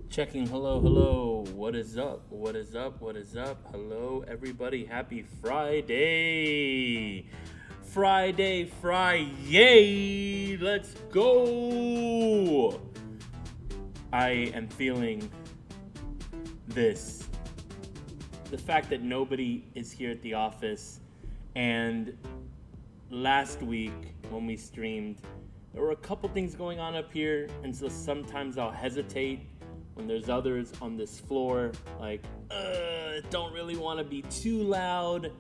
Checking. Hello, hello. What is up? What is up? What is up? Hello, everybody. Happy Friday. Friday. Let's go. I am feeling this. The fact that nobody is here at the office, and last week when we streamed, there were a couple things going on up here, and so sometimes I'll hesitate when there's others on this floor, like, don't really want to be too loud.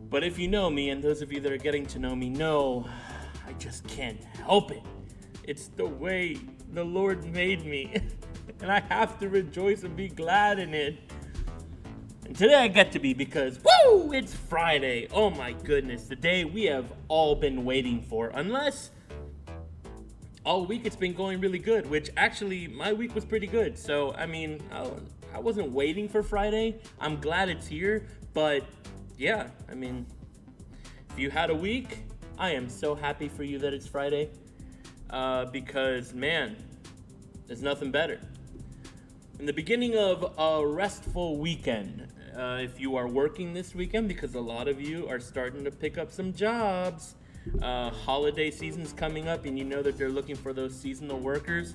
But if you know me, and those of you that are getting to know me know, I just can't help it. It's the way the Lord made me, and I have to rejoice and be glad in it. And today I get to be, because, woo, it's Friday. Oh my goodness, the day we have all been waiting for, unless all week it's been going really good, which actually my week was pretty good. So, I mean, I wasn't waiting for Friday. I'm glad it's here, but yeah, I mean, if you had a week, I am so happy for you that it's Friday, because, man, there's nothing better. In the beginning of a restful weekend, if you are working this weekend, because a lot of you are starting to pick up some jobs, holiday season's coming up, and you know that they're looking for those seasonal workers.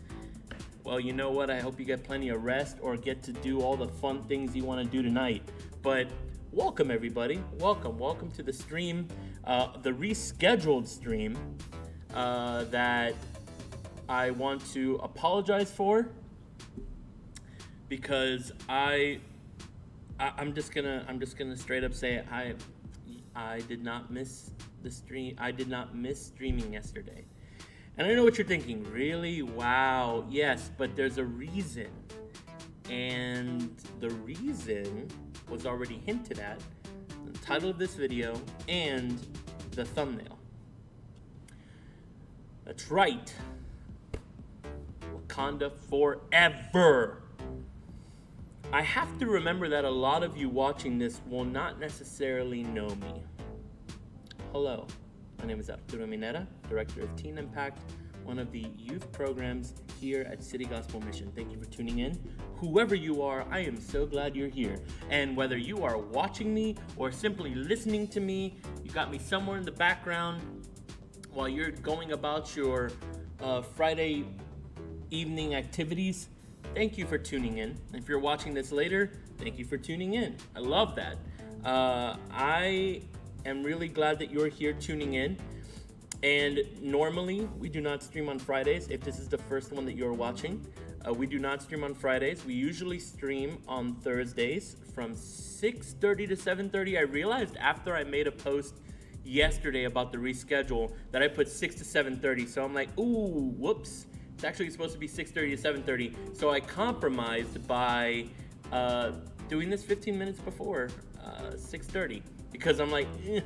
Well, you know what? I hope you get plenty of rest or get to do all the fun things you want to do tonight. But welcome, everybody. Welcome to the stream, the rescheduled stream that I want to apologize for, because I'm just gonna straight up say it. I did not miss the stream. I did not miss streaming yesterday. And I know what you're thinking. Really? Wow. Yes, but there's a reason. And the reason was already hinted at in the title of this video and the thumbnail. That's right. Wakanda Forever. I have to remember that a lot of you watching this will not necessarily know me. Hello, my name is Arturo, Director of Teen Impact, one of the youth programs here at City Gospel Mission. Thank you for tuning in. Whoever you are, I am so glad you're here. And whether you are watching me or simply listening to me, you got me somewhere in the background while you're going about your Friday evening activities, thank you for tuning in. If you're watching this later, thank you for tuning in. I love that. I am really glad that you're here tuning in. And normally, we do not stream on Fridays. If this is the first one that you're watching, we do not stream on Fridays. We usually stream on Thursdays from 6:30 to 7:30. I realized after I made a post yesterday about the reschedule that I put 6 to 7:30. So I'm like, ooh, whoops. It's actually supposed to be 6:30 to 7:30. So I compromised by doing this 15 minutes before 6:30, because I'm like, eh.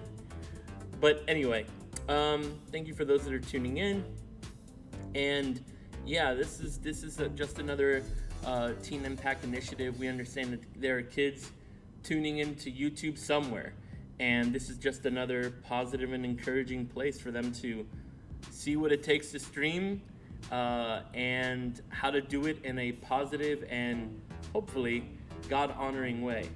But anyway, thank you for those that are tuning in. And yeah, this is just another Teen Impact initiative. We understand that there are kids tuning into YouTube somewhere, and this is just another positive and encouraging place for them to see what it takes to stream, and how to do it in a positive and hopefully God-honoring way.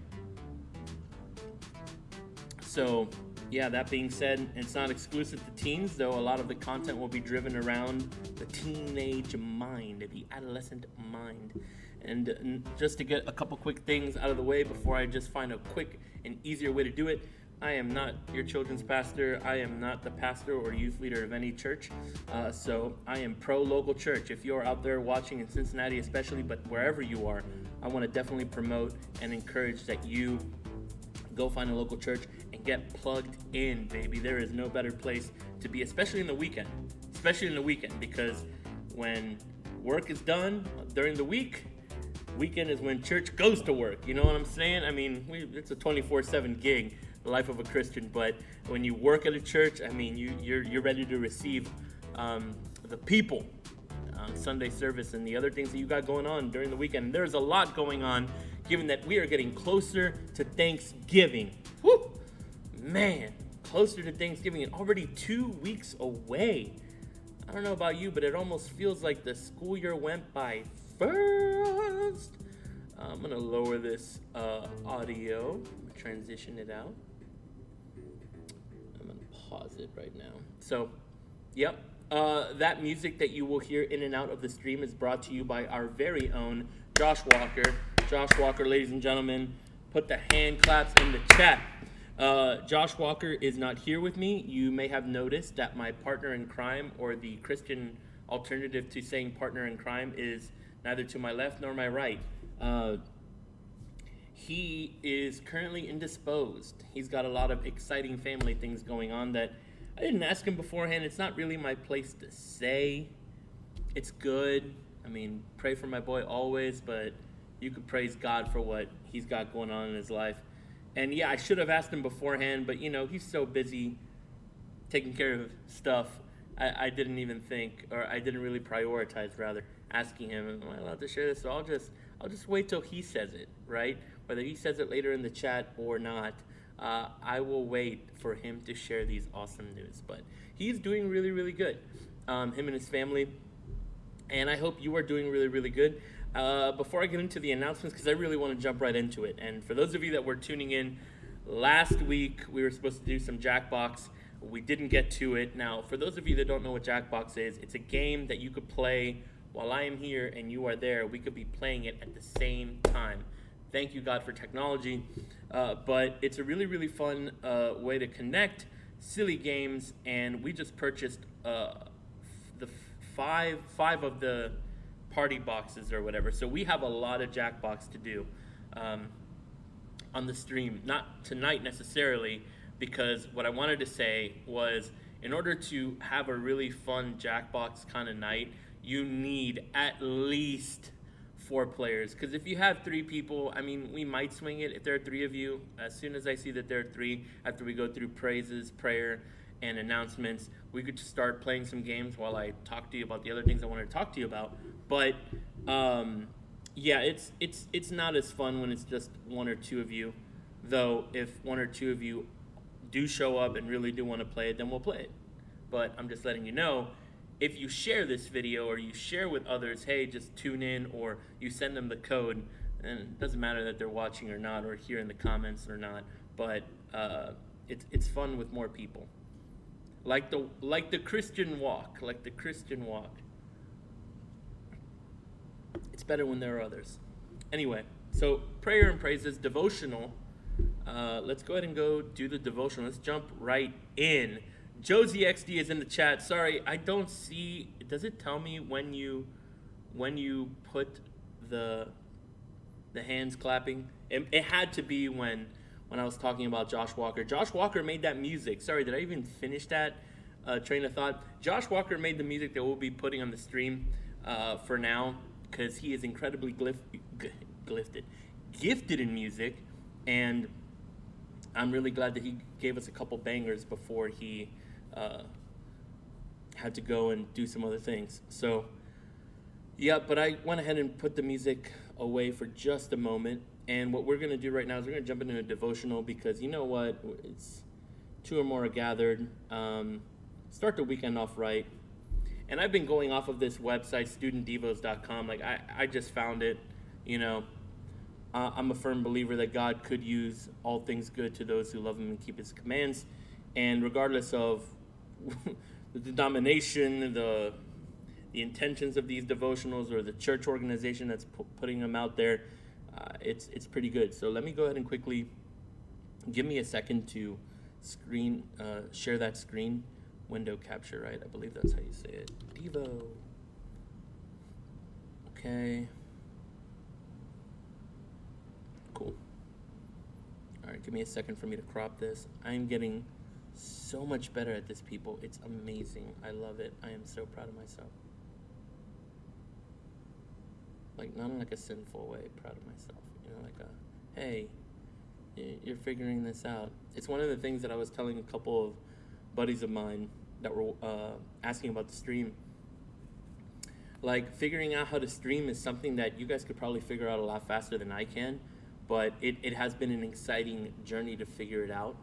So yeah, that being said, it's not exclusive to teens, though a lot of the content will be driven around the teenage mind, the adolescent mind. And just to get a couple quick things out of the way before I just find a quick and easier way to do it, I am not your children's pastor. I am not the pastor or youth leader of any church. So I am pro-local church. If you're out there watching in Cincinnati especially, but wherever you are, I want to definitely promote and encourage that you go find a local church and get plugged in, baby. There is no better place to be, especially in the weekend. Because when work is done during the weekend is when church goes to work. You know what I'm saying? I mean, it's a 24/7 gig, the life of a Christian. But when you work at a church, I mean, you're ready to receive the people on Sunday service and the other things that you got going on during the weekend. There's a lot going on, given that we are getting closer to Thanksgiving. Woo! Man, closer to Thanksgiving, and already 2 weeks away. I don't know about you, but it almost feels like the school year went by first. I'm gonna lower this audio, transition it out. I'm gonna pause it right now. So, yep, that music that you will hear in and out of the stream is brought to you by our very own Josh Walker. Josh Walker, ladies and gentlemen, put the hand claps in the chat. Josh Walker is not here with me. You may have noticed that my partner in crime, or the Christian alternative to saying partner in crime, is neither to my left nor my right. He is currently indisposed. He's got a lot of exciting family things going on that I didn't ask him beforehand. It's not really my place to say. It's good. I mean, pray for my boy always, but you could praise God for what he's got going on in his life. And yeah, I should have asked him beforehand, but you know, he's so busy taking care of stuff. I didn't even think, or I didn't really prioritize, rather, asking him, am I allowed to share this? So I'll just wait till he says it, right? Whether he says it later in the chat or not, I will wait for him to share these awesome news. But he's doing really, really good, him and his family. And I hope you are doing really, really good. Before I get into the announcements, because I really want to jump right into it. And for those of you that were tuning in, last week we were supposed to do some Jackbox. We didn't get to it. Now, for those of you that don't know what Jackbox is, it's a game that you could play while I am here and you are there. We could be playing it at the same time. Thank you, God, for technology. But it's a really, really fun way to connect silly games. And we just purchased the five of the party boxes or whatever. So we have a lot of Jackbox to do on the stream. Not tonight necessarily, because what I wanted to say was, in order to have a really fun Jackbox kind of night, you need at least 4 players. Because if you have 3 people, I mean, we might swing it if there are 3 of you. As soon as I see that there are 3, after we go through praises, prayer, and announcements, we could just start playing some games while I talk to you about the other things I wanted to talk to you about. But yeah, it's not as fun when it's just 1 or 2 of you. Though if 1 or 2 of you do show up and really do want to play it, then we'll play it. But I'm just letting you know, if you share this video or you share with others, hey, just tune in, or you send them the code, and it doesn't matter that they're watching or not, or here in the comments or not, but it's fun with more people. Like the Christian walk, It's better when there are others. Anyway, so prayer and praises, devotional. Let's go ahead and go do the devotional. Let's jump right in. Josie XD is in the chat. Sorry, I don't see. Does it tell me when you put the hands clapping? It had to be when I was talking about Josh Walker. Josh Walker made that music. Sorry, did I even finish that train of thought? Josh Walker made the music that we'll be putting on the stream for now, because he is incredibly gifted in music, and I'm really glad that he gave us a couple bangers before he had to go and do some other things. So, yeah, but I went ahead and put the music away for just a moment. And what we're going to do right now is we're going to jump into a devotional, because you know what? It's 2 or more are gathered. Start the weekend off right. And I've been going off of this website, studentdevos.com. Like, I just found it, you know. I'm a firm believer that God could use all things good to those who love him and keep his commands. And regardless of the denomination, the intentions of these devotionals, or the church organization that's putting them out there, it's pretty good. So let me go ahead and quickly, give me a second to share that screen. Window capture, right? I believe that's how you say it. Devo. Okay. Cool. All right, give me a second for me to crop this. I'm getting so much better at this, people. It's amazing. I love it. I am so proud of myself. Like, not in like a sinful way, proud of myself. You know, like hey, you're figuring this out. It's one of the things that I was telling a couple of buddies of mine that were asking about the stream. Like, figuring out how to stream is something that you guys could probably figure out a lot faster than I can, but it has been an exciting journey to figure it out,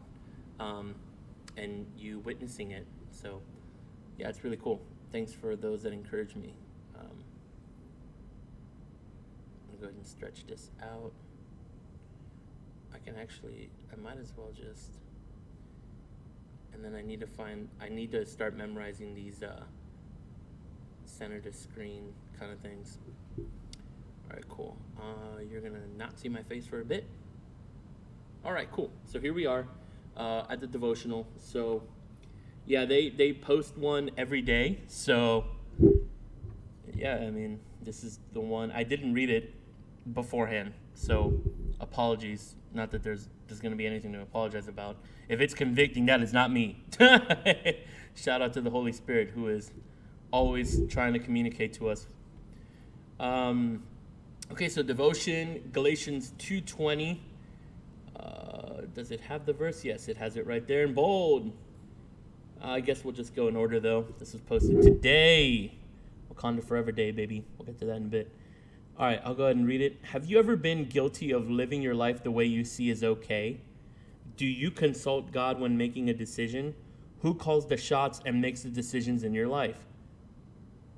and you witnessing it. So yeah, it's really cool. Thanks for those that encourage me. go ahead and stretch this out. I might as well just, and then I need to start memorizing these center to screen kind of things. All right, cool. You're gonna not see my face for a bit. All right, cool. So here we are at the devotional. So yeah, they post one every day. So yeah, I mean, this is the one. I didn't read it beforehand, so apologies. Not that there's going to be anything to apologize about. If it's convicting, that is not me. Shout out to the Holy Spirit, who is always trying to communicate to us. Okay, so devotion, Galatians 2:20. Does it have the verse? Yes, it has it right there in bold. I guess we'll just go in order, though. This was posted today. Wakanda Forever Day, baby. We'll get to that in a bit. All right, I'll go ahead and read it. Have you ever been guilty of living your life the way you see is okay? Do you consult God when making a decision? Who calls the shots and makes the decisions in your life?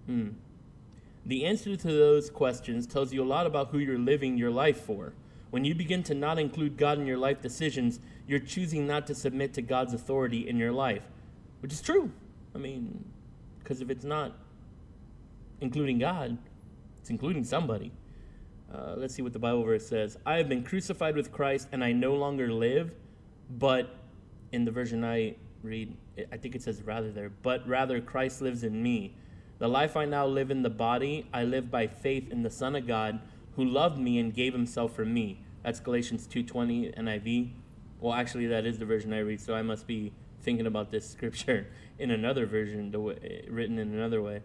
The answer to those questions tells you a lot about who you're living your life for. When you begin to not include God in your life decisions, you're choosing not to submit to God's authority in your life, which is true. I mean, because if it's not including God, it's including somebody. Let's see what the Bible verse says. I have been crucified with Christ, and I no longer live, but in the version I read, I think it says rather there, but rather Christ lives in me. The life I now live in the body, I live by faith in the Son of God, who loved me and gave himself for me. That's Galatians 2:20 NIV. Well, actually, that is the version I read, so I must be thinking about this scripture in another version, written in another way.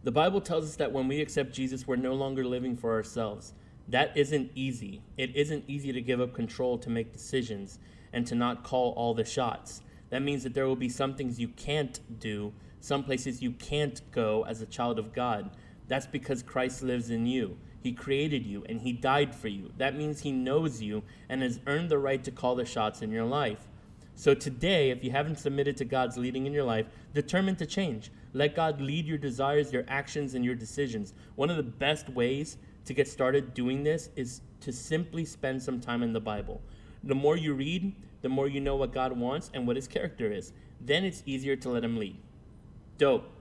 The Bible tells us that when we accept Jesus, we're no longer living for ourselves. That isn't easy. It isn't easy to give up control to make decisions and to not call all the shots. That means that there will be some things you can't do, some places you can't go as a child of God. That's because Christ lives in you. He created you and he died for you. That means he knows you and has earned the right to call the shots in your life. So today, if you haven't submitted to God's leading in your life, determine to change. Let God lead your desires, your actions, and your decisions. One of the best ways to get started doing this is to simply spend some time in the Bible. The more you read, the more you know what God wants and what his character is. Then it's easier to let him lead. Dope.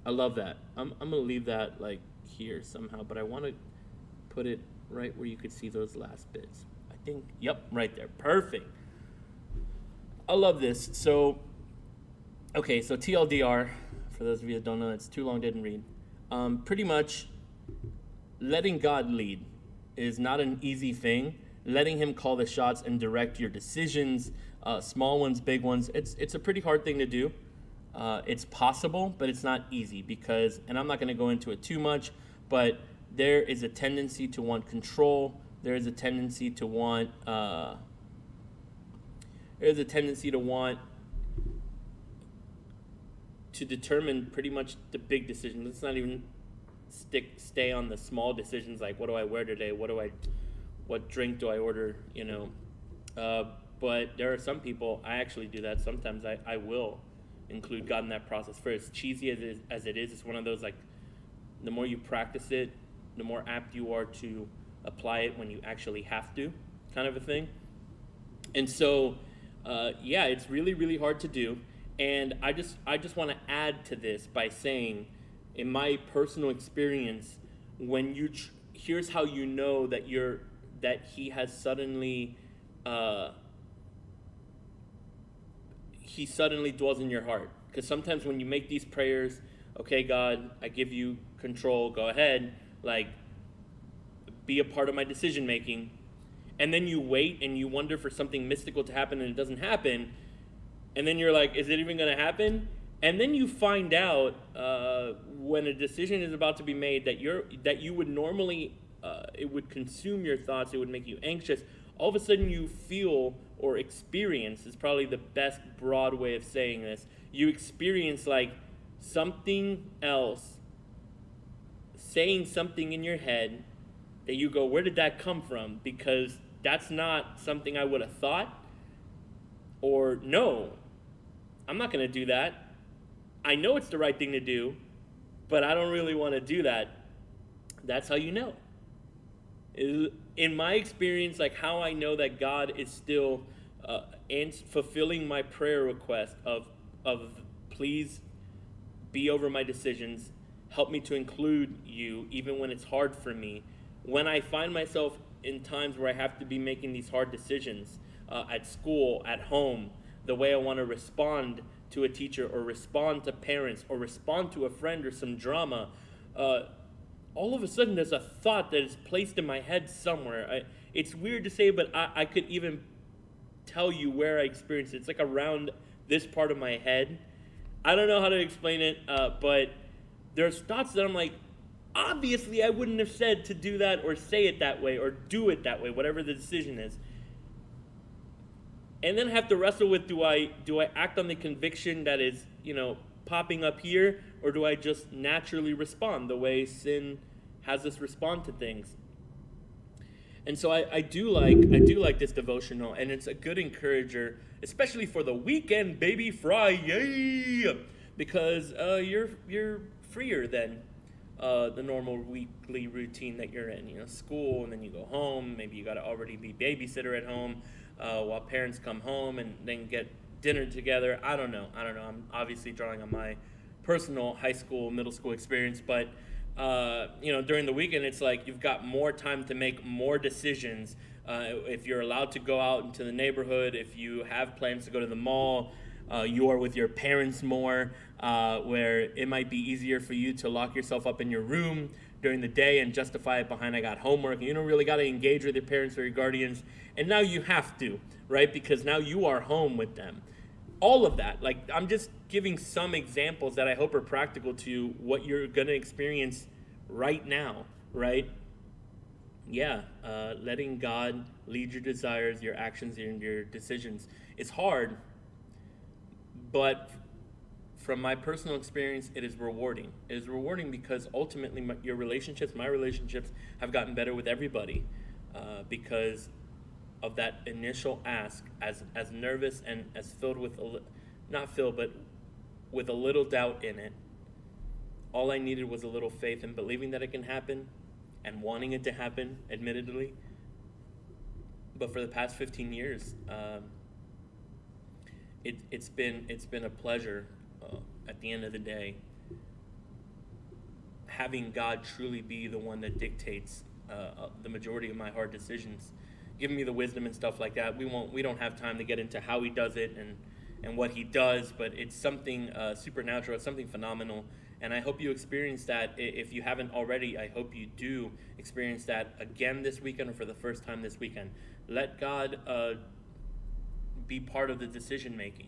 I love that. I'm going to leave that like here somehow, but I want to put it right where you could see those last bits. I think, yep, right there. Perfect. I love this. So, okay, so TLDR, for those of you that don't know, it's too long, didn't read. Pretty much, letting God lead is not an easy thing. Letting him call the shots and direct your decisions, small ones, big ones, it's a pretty hard thing to do. It's possible, but it's not easy because, and I'm not going to go into it too much, but there is a tendency to want control. There is a tendency to want, to determine pretty much the big decisions. Let's not even stay on the small decisions like what do I wear today? What drink do I order? But there are some people, I actually do that. Sometimes I will include God in that process. For as cheesy as it is, it's one of those like the more you practice it, the more apt you are to apply it when you actually have to, kind of a thing. And so, yeah, it's really, really hard to do. And I just want to add to this by saying, in my personal experience, when here's how you know that he has suddenly he suddenly dwells in your heart. Because sometimes when you make these prayers, okay, God, I give you control, go ahead, like, be a part of my decision making. And then you wait and you wonder for something mystical to happen and it doesn't happen. And then you're like, is it even going to happen? And then you find out when a decision is about to be made that you would normally, it would consume your thoughts, it would make you anxious. All of a sudden you feel or experience, is probably the best broad way of saying this, you experience like something else saying something in your head that you go, where did that come from? Because that's not something I would have thought. Or no, I'm not going to do that. I know it's the right thing to do, but I don't really want to do that. That's how you know. In my experience, like how I know that God is still fulfilling my prayer request of please be over my decisions, help me to include you even when it's hard for me. When I find myself in times where I have to be making these hard decisions at school, at home, the way I want to respond to a teacher or respond to parents or respond to a friend or some drama, all of a sudden there's a thought that is placed in my head somewhere. It's weird to say, but I could even tell you where I experienced it. It's like around this part of my head. I don't know how to explain it, but there's thoughts that I'm like, obviously I wouldn't have said to do that or say it that way or do it that way, whatever the decision is. And then I have to wrestle with, do I act on the conviction that is, popping up here, or do I just naturally respond the way sin has us respond to things? And so I do like this devotional, and it's a good encourager, especially for the weekend, baby, FRIYAAAYYY, because you're freer than the normal weekly routine that you're in. School, and then you go home. Maybe you got to already be babysitter at home while parents come home and then get dinner together. I don't know. I'm obviously drawing on my personal high school, middle school experience, but during the weekend, it's like you've got more time to make more decisions. If you're allowed to go out into the neighborhood, if you have plans to go to the mall, you are with your parents more, where it might be easier for you to lock yourself up in your room during the day and justify it behind I got homework. And you don't really got to engage with your parents or your guardians. And now you have to, right? Because now you are home with them. All of that, like I'm just giving some examples that I hope are practical to what you're going to experience right now, right? Yeah, letting God lead your desires, your actions, and your decisions. It's hard, but from my personal experience, it is rewarding. It is rewarding because ultimately my relationships have gotten better with everybody because of that initial ask, as nervous and as filled with, but with a little doubt in it. All I needed was a little faith and believing that it can happen and wanting it to happen, admittedly. But for the past 15 years, it's been a pleasure at the end of the day, having God truly be the one that dictates the majority of my hard decisions, giving me the wisdom and stuff like that. We don't have time to get into how he does it and what he does, but it's something supernatural. It's something phenomenal, and I hope you experience that. If you haven't already, I hope you do experience that again this weekend or for the first time this weekend. Let God be part of the decision making.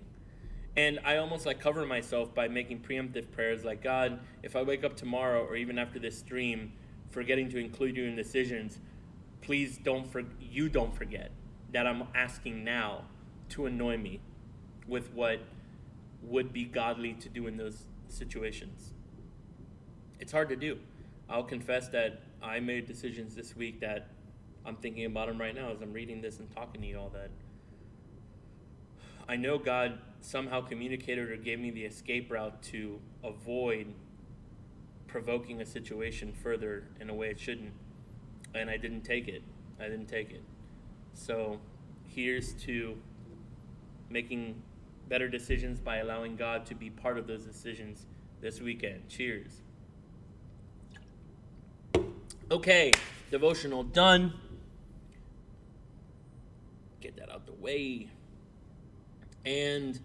And I almost like cover myself by making preemptive prayers like, God, if I wake up tomorrow or even after this stream forgetting to include you in decisions, please don't forget that I'm asking now to annoy me with what would be godly to do in those situations. It's hard to do. I'll confess that I made decisions this week that I'm thinking about them right now as I'm reading this and talking to you all, that I know God somehow communicated or gave me the escape route to avoid provoking a situation further in a way it shouldn't. And I didn't take it. So here's to making better decisions by allowing God to be part of those decisions this weekend. Cheers. Okay, devotional done. Get that out the way. And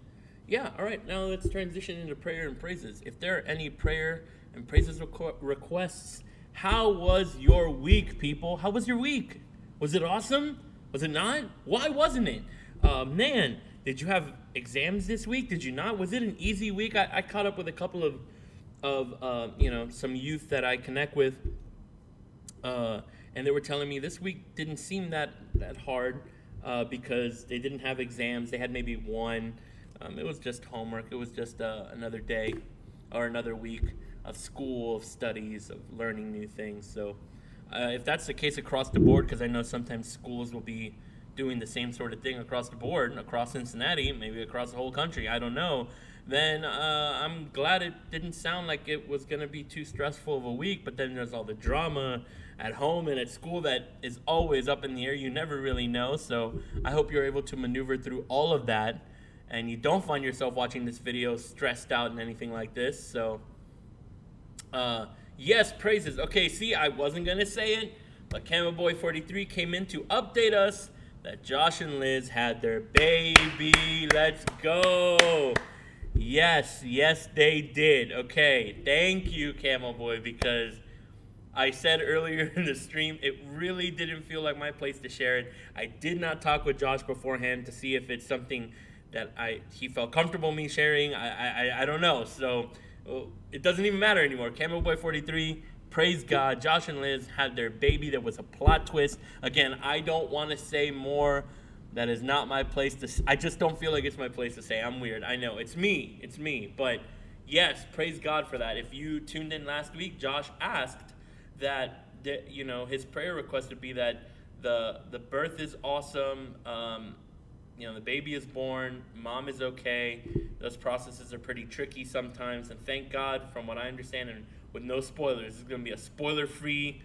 yeah, all right, now let's transition into prayer and praises. If there are any prayer and praises requests, how was your week, people? How was your week? Was it awesome? Was it not? Why wasn't it? Man, did you have exams this week? Did you not? Was it an easy week? I caught up with a couple of some youth that I connect with, and they were telling me this week didn't seem that hard because they didn't have exams. They had maybe one. It was just homework. It was just another day or another week of school, of studies, of learning new things. So if that's the case across the board, because I know sometimes schools will be doing the same sort of thing across the board, across Cincinnati, maybe across the whole country, I don't know, then I'm glad it didn't sound like it was going to be too stressful of a week. But then there's all the drama at home and at school that is always up in the air. You never really know. So I hope you're able to maneuver through all of that and you don't find yourself watching this video stressed out and anything like this. So, yes, praises. Okay, see, I wasn't going to say it, but CamelBoy43 came in to update us that Josh and Liz had their baby. Let's go. Yes, they did. Okay, thank you, Camel Boy, because I said earlier in the stream, it really didn't feel like my place to share it. I did not talk with Josh beforehand to see if it's something that he felt comfortable me sharing. I don't know. So it doesn't even matter anymore. CamelBoy43, praise God. Josh and Liz had their baby. There was a plot twist. Again, I don't want to say more. That is not my place to I just don't feel like it's my place to say. I'm weird. I know. It's me. But yes, praise God for that. If you tuned in last week, Josh asked that his prayer request would be that the birth is awesome. The baby is born, mom is okay. Those processes are pretty tricky sometimes, and thank God, from what I understand, and with no spoilers, this is going to be a spoiler-free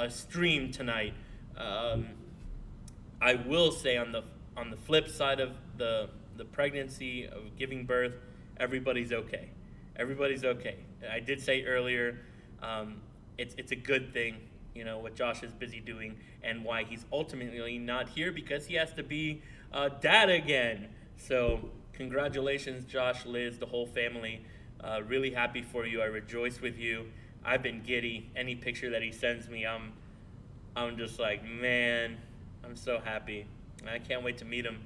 stream tonight. I will say on the flip side of the pregnancy, of giving birth, everybody's okay. Everybody's okay. I did say earlier, it's a good thing, what Josh is busy doing and why he's ultimately not here, because he has to be dad again. So congratulations, Josh, Liz, the whole family. Really happy for you. I rejoice with you. I've been giddy. Any picture that he sends me, I'm just like, man, I'm so happy. I can't wait to meet him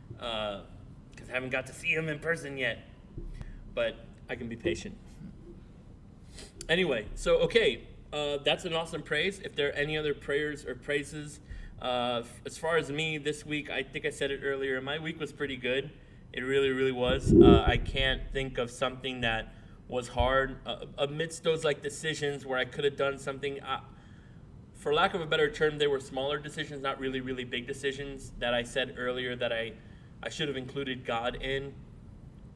because I haven't got to see him in person yet. But I can be patient. Anyway, so okay, that's an awesome praise. If there are any other prayers or praises, as far as me this week, I think I said it earlier, my week was pretty good. It really, really was. I can't think of something that was hard amidst those decisions where I could have done something. For lack of a better term, they were smaller decisions, not really, really big decisions that I said earlier that I should have included God in.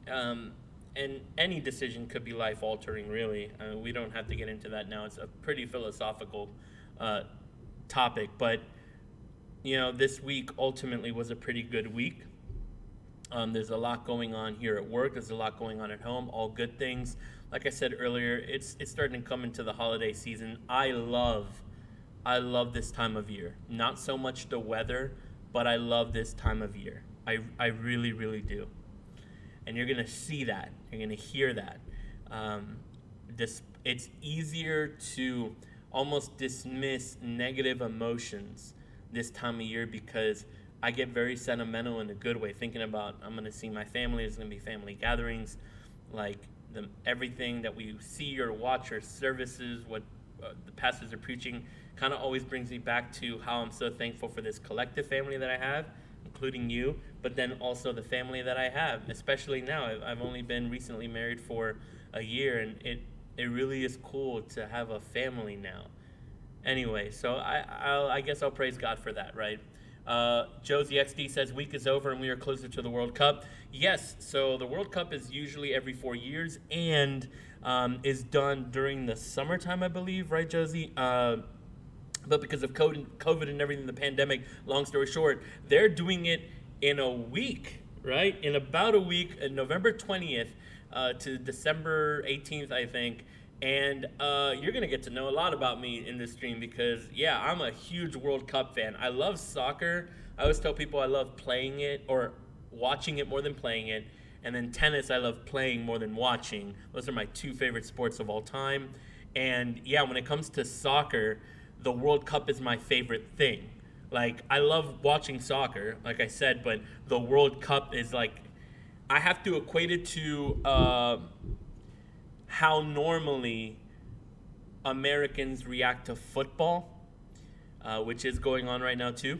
And any decision could be life-altering, really. We don't have to get into that now. It's a pretty philosophical topic. But, this week ultimately was a pretty good week. There's a lot going on here at work. There's a lot going on at home. All good things. Like I said earlier, it's starting to come into the holiday season. I love this time of year. Not so much the weather, but I love this time of year. I really, really do. And you're going to see that. You're going to hear that. It's easier to almost dismiss negative emotions this time of year because I get very sentimental in a good way, thinking about I'm going to see my family. There's going to be family gatherings. Everything that we see or watch or services, what the pastors are preaching, kind of always brings me back to how I'm so thankful for this collective family that I have, including you, but then also the family that I have, especially now. I've only been recently married for a year, and it really is cool to have a family now. Anyway, so I guess I'll praise God for that, right? Josie XD says, week is over and we are closer to the World Cup. Yes, so the World Cup is usually every 4 years and is done during the summertime, I believe, right, Josie? But because of COVID and everything, the pandemic, long story short, they're doing it in a week, right? In about a week, November 20th to December 18th, I think. And you're going to get to know a lot about me in this stream because, yeah, I'm a huge World Cup fan. I love soccer. I always tell people I love playing it or watching it more than playing it. And then tennis, I love playing more than watching. Those are my two favorite sports of all time. And, yeah, when it comes to soccer, the World Cup is my favorite thing. I love watching soccer, like I said, but the World Cup is I have to equate it to how normally Americans react to football, which is going on right now too,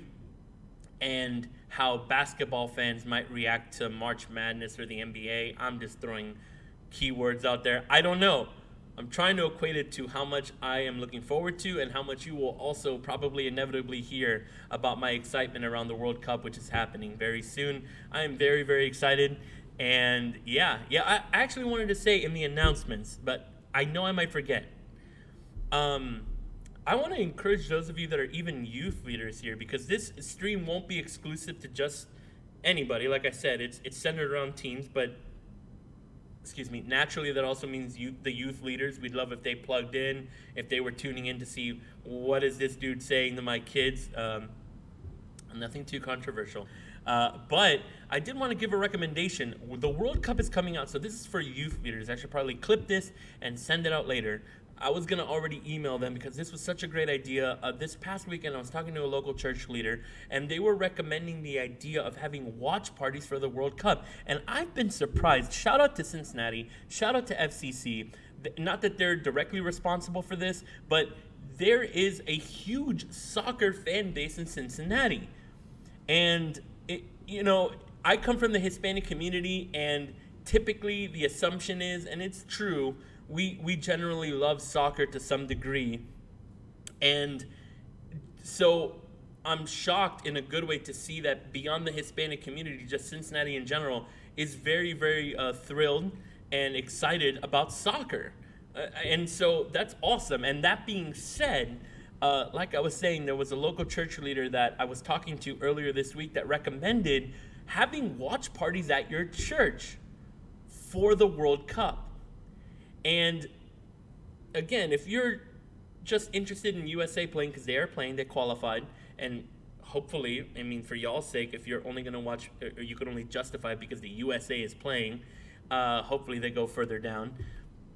and how basketball fans might react to March Madness or the NBA. I'm just throwing keywords out there. I don't know. I'm trying to equate it to how much I am looking forward to and how much you will also probably inevitably hear about my excitement around the World Cup, which is happening very soon. I am very, very excited. And yeah, I actually wanted to say in the announcements, but I know I might forget. I want to encourage those of you that are even youth leaders here, because this stream won't be exclusive to just anybody. Like I said, it's centered around teens, but naturally that also means the youth leaders. We'd love if they plugged in, if they were tuning in to see what is this dude saying to my kids. Nothing too controversial. But I did want to give a recommendation. The World Cup is coming out, so this is for youth leaders. I should probably clip this and send it out later. I was going to already email them because this was such a great idea. This past weekend, I was talking to a local church leader, and they were recommending the idea of having watch parties for the World Cup. And I've been surprised. Shout out to Cincinnati. Shout out to FCC. Not that they're directly responsible for this, but there is a huge soccer fan base in Cincinnati. And, I come from the Hispanic community, and typically the assumption is, and it's true, we generally love soccer to some degree. And so I'm shocked in a good way to see that beyond the Hispanic community, just Cincinnati in general is very, very thrilled and excited about soccer. And so that's awesome. And that being said, like I was saying, there was a local church leader that I was talking to earlier this week that recommended having watch parties at your church for the World Cup. And again, if you're just interested in USA playing because they are playing, they qualified, and hopefully, for y'all's sake, if you're only going to watch, or you can only justify it because the USA is playing, hopefully they go further down,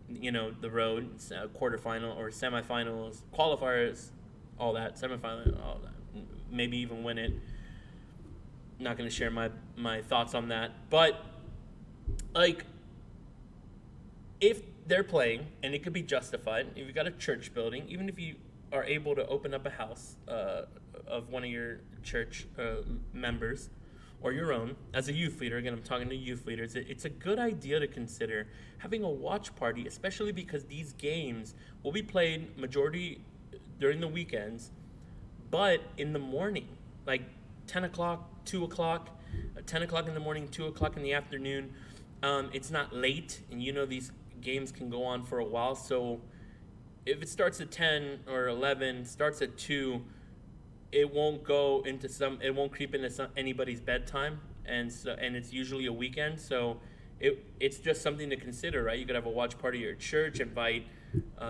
the road, quarterfinal or semifinals, qualifiers, all that, semifinal, all that, maybe even win it. Not going to share my thoughts on that, but if they're playing, and it could be justified, if you've got a church building, even if you are able to open up a house of one of your church members or your own, as a youth leader, again, I'm talking to youth leaders, it's a good idea to consider having a watch party, especially because these games will be played majority during the weekends, but in the morning, like 10 o'clock, 2 o'clock, 10 o'clock in the morning, 2 o'clock in the afternoon. It's not late, and these games can go on for a while, so if it starts at 10 or 11, starts at 2, it won't creep into anybody's bedtime, and it's usually a weekend, so it's just something to consider, right? You could have a watch party at your church, invite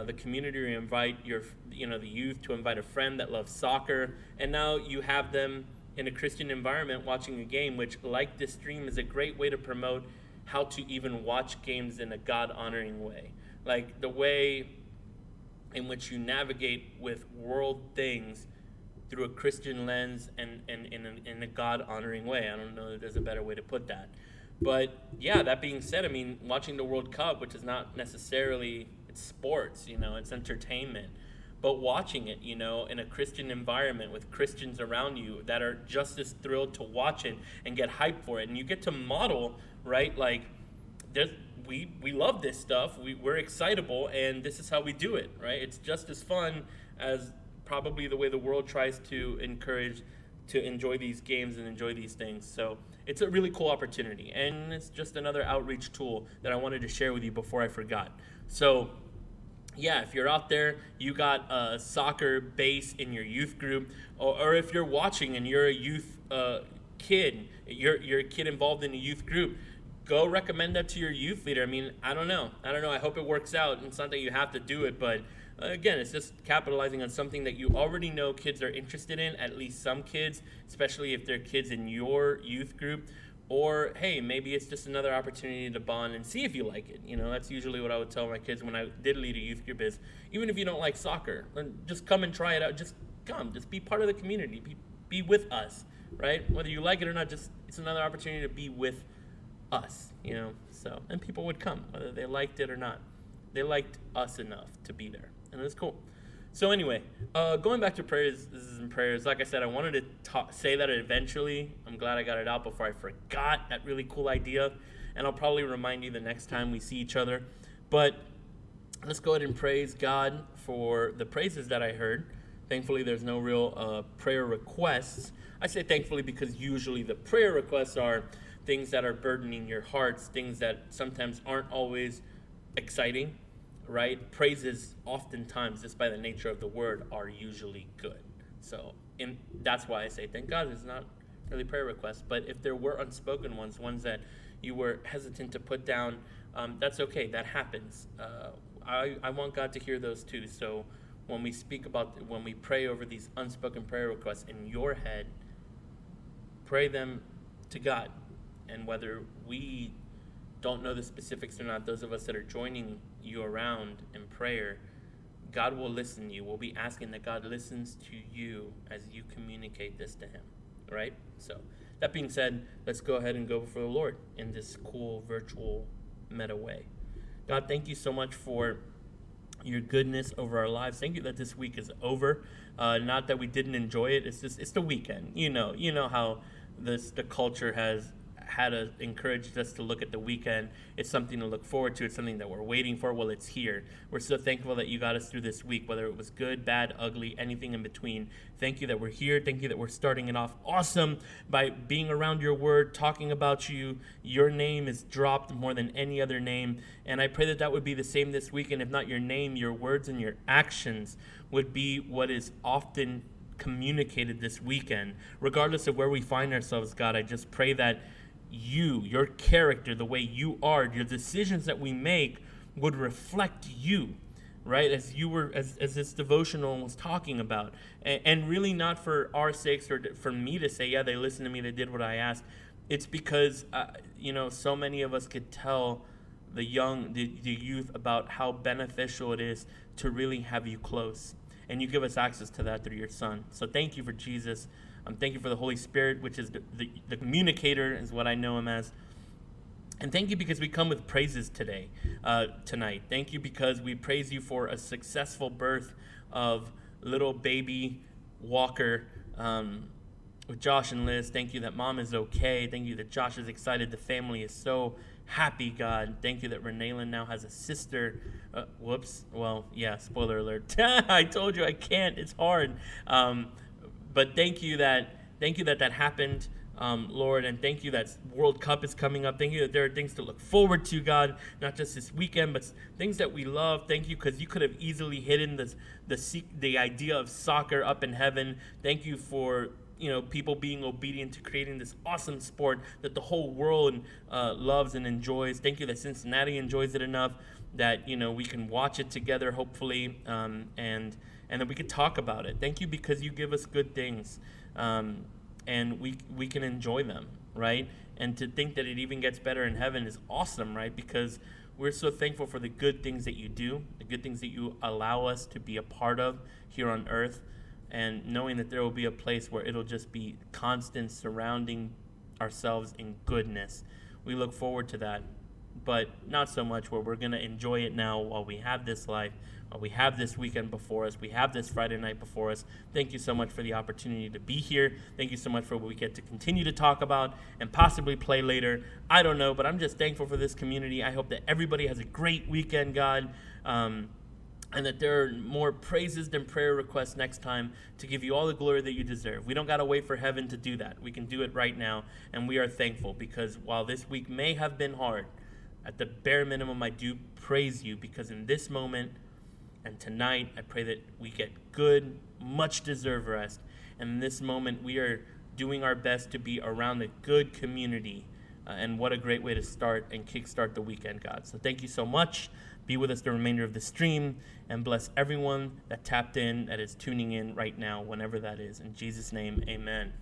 the community, or invite the youth to invite a friend that loves soccer, and now you have them in a Christian environment watching a game, which, like this stream, is a great way to promote how to even watch games in a God-honoring way. Like the way in which you navigate with world things through a Christian lens and in a God-honoring way. I don't know if there's a better way to put that. But yeah, that being said, watching the World Cup, which is not necessarily, it's sports, it's entertainment, but watching it, in a Christian environment with Christians around you that are just as thrilled to watch it and get hyped for it. And you get to model, right? Like, we love this stuff. We're excitable, and this is how we do it, right? It's just as fun as probably the way the world tries to encourage to enjoy these games and enjoy these things. So it's a really cool opportunity, and it's just another outreach tool that I wanted to share with you before I forgot. So yeah, if you're out there, you got a soccer base in your youth group, or if you're watching and you're a youth kid, you're a kid involved in a youth group, go recommend that to your youth leader. I don't know. I hope it works out. It's not that you have to do it, but again, it's just capitalizing on something that you already know kids are interested in, at least some kids, especially if they're kids in your youth group. Or, hey, maybe it's just another opportunity to bond and see if you like it. That's usually what I would tell my kids when I did lead a youth group is, even if you don't like soccer, then just come and try it out. Just come. Just be part of the community. Be with us, right? Whether you like it or not, it's another opportunity to be with us, So, and people would come, whether they liked it or not. They liked us enough to be there, and it was cool. So anyway, going back to prayers, this is in prayers. Like I said, I wanted to say that eventually. I'm glad I got it out before I forgot that really cool idea. And I'll probably remind you the next time we see each other. But let's go ahead and praise God for the praises that I heard. Thankfully, there's no real prayer requests. I say thankfully because usually the prayer requests are things that are burdening your hearts, things that sometimes aren't always exciting. right? Praises oftentimes, just by the nature of the word, are usually good. So that's why I say thank God it's not really prayer requests. But if there were unspoken ones that you were hesitant to put down, that's okay. That happens. I want God to hear those too. So when we pray over these unspoken prayer requests in your head, pray them to God. And whether we don't know the specifics or not, those of us that are joining you around in prayer, God will listen to you. We'll be asking that God listens to you as you communicate this to him, right? So that being said, let's go ahead and go before the Lord in this cool virtual meta way. God, thank you so much for your goodness over our lives. Thank you that this week is over. Not that we didn't enjoy it. It's the weekend. You know how the culture has encouraged us to look at the weekend. It's something to look forward to. It's something that we're waiting for. Well, it's here. We're so thankful that you got us through this week, whether it was good, bad, ugly, anything in between. Thank you that we're here. Thank you that we're starting it off awesome by being around your word, talking about you. Your name is dropped more than any other name. And I pray that would be the same this weekend. If not your name, your words and your actions would be what is often communicated this weekend. Regardless of where we find ourselves, God, I just pray that your character, the way you are, your decisions that we make would reflect you, right? As this devotional was talking about, and really not for our sakes or for me to say, yeah, they listened to me, they did what I asked. It's because so many of us could tell the youth about how beneficial it is to really have you close, and you give us access to that through your Son. So thank you for Jesus. Thank you for the Holy Spirit, which is the communicator, is what I know him as. And thank you because we come with praises tonight. Thank you because we praise you for a successful birth of little baby Walker with Josh and Liz. Thank you that mom is okay. Thank you that Josh is excited. The family is so happy, God. Thank you that Renaylin now has a sister. Well, yeah, spoiler alert. I told you I can't. It's hard. But thank you that happened, Lord, and thank you that World Cup is coming up. Thank you that there are things to look forward to, God, not just this weekend, but things that we love. Thank you because you could have easily hidden the idea of soccer up in heaven. Thank you for people being obedient to creating this awesome sport that the whole world loves and enjoys. Thank you that Cincinnati enjoys it enough that we can watch it together, hopefully, and that we could talk about it. Thank you because you give us good things, and we can enjoy them, right? And to think that it even gets better in heaven is awesome, right? Because we're so thankful for the good things that you do, the good things that you allow us to be a part of here on earth, and knowing that there will be a place where it'll just be constant surrounding ourselves in goodness. We look forward to that, but not so much where we're going to enjoy it now while we have this life. We have this weekend before us. We have this Friday night before us. Thank you so much for the opportunity to be here. Thank you so much for what we get to continue to talk about and possibly play later. I don't know, but I'm just thankful for this community. I hope that everybody has a great weekend, God, and that there are more praises than prayer requests next time to give you all the glory that you deserve. We don't got to wait for heaven to do that. We can do it right now, and we are thankful because while this week may have been hard, at the bare minimum, I do praise you because in this moment, and tonight, I pray that we get good, much-deserved rest. And in this moment, we are doing our best to be around a good community. And what a great way to start and kickstart the weekend, God. So thank you so much. Be with us the remainder of the stream. And bless everyone that tapped in, that is tuning in right now, whenever that is. In Jesus' name, amen.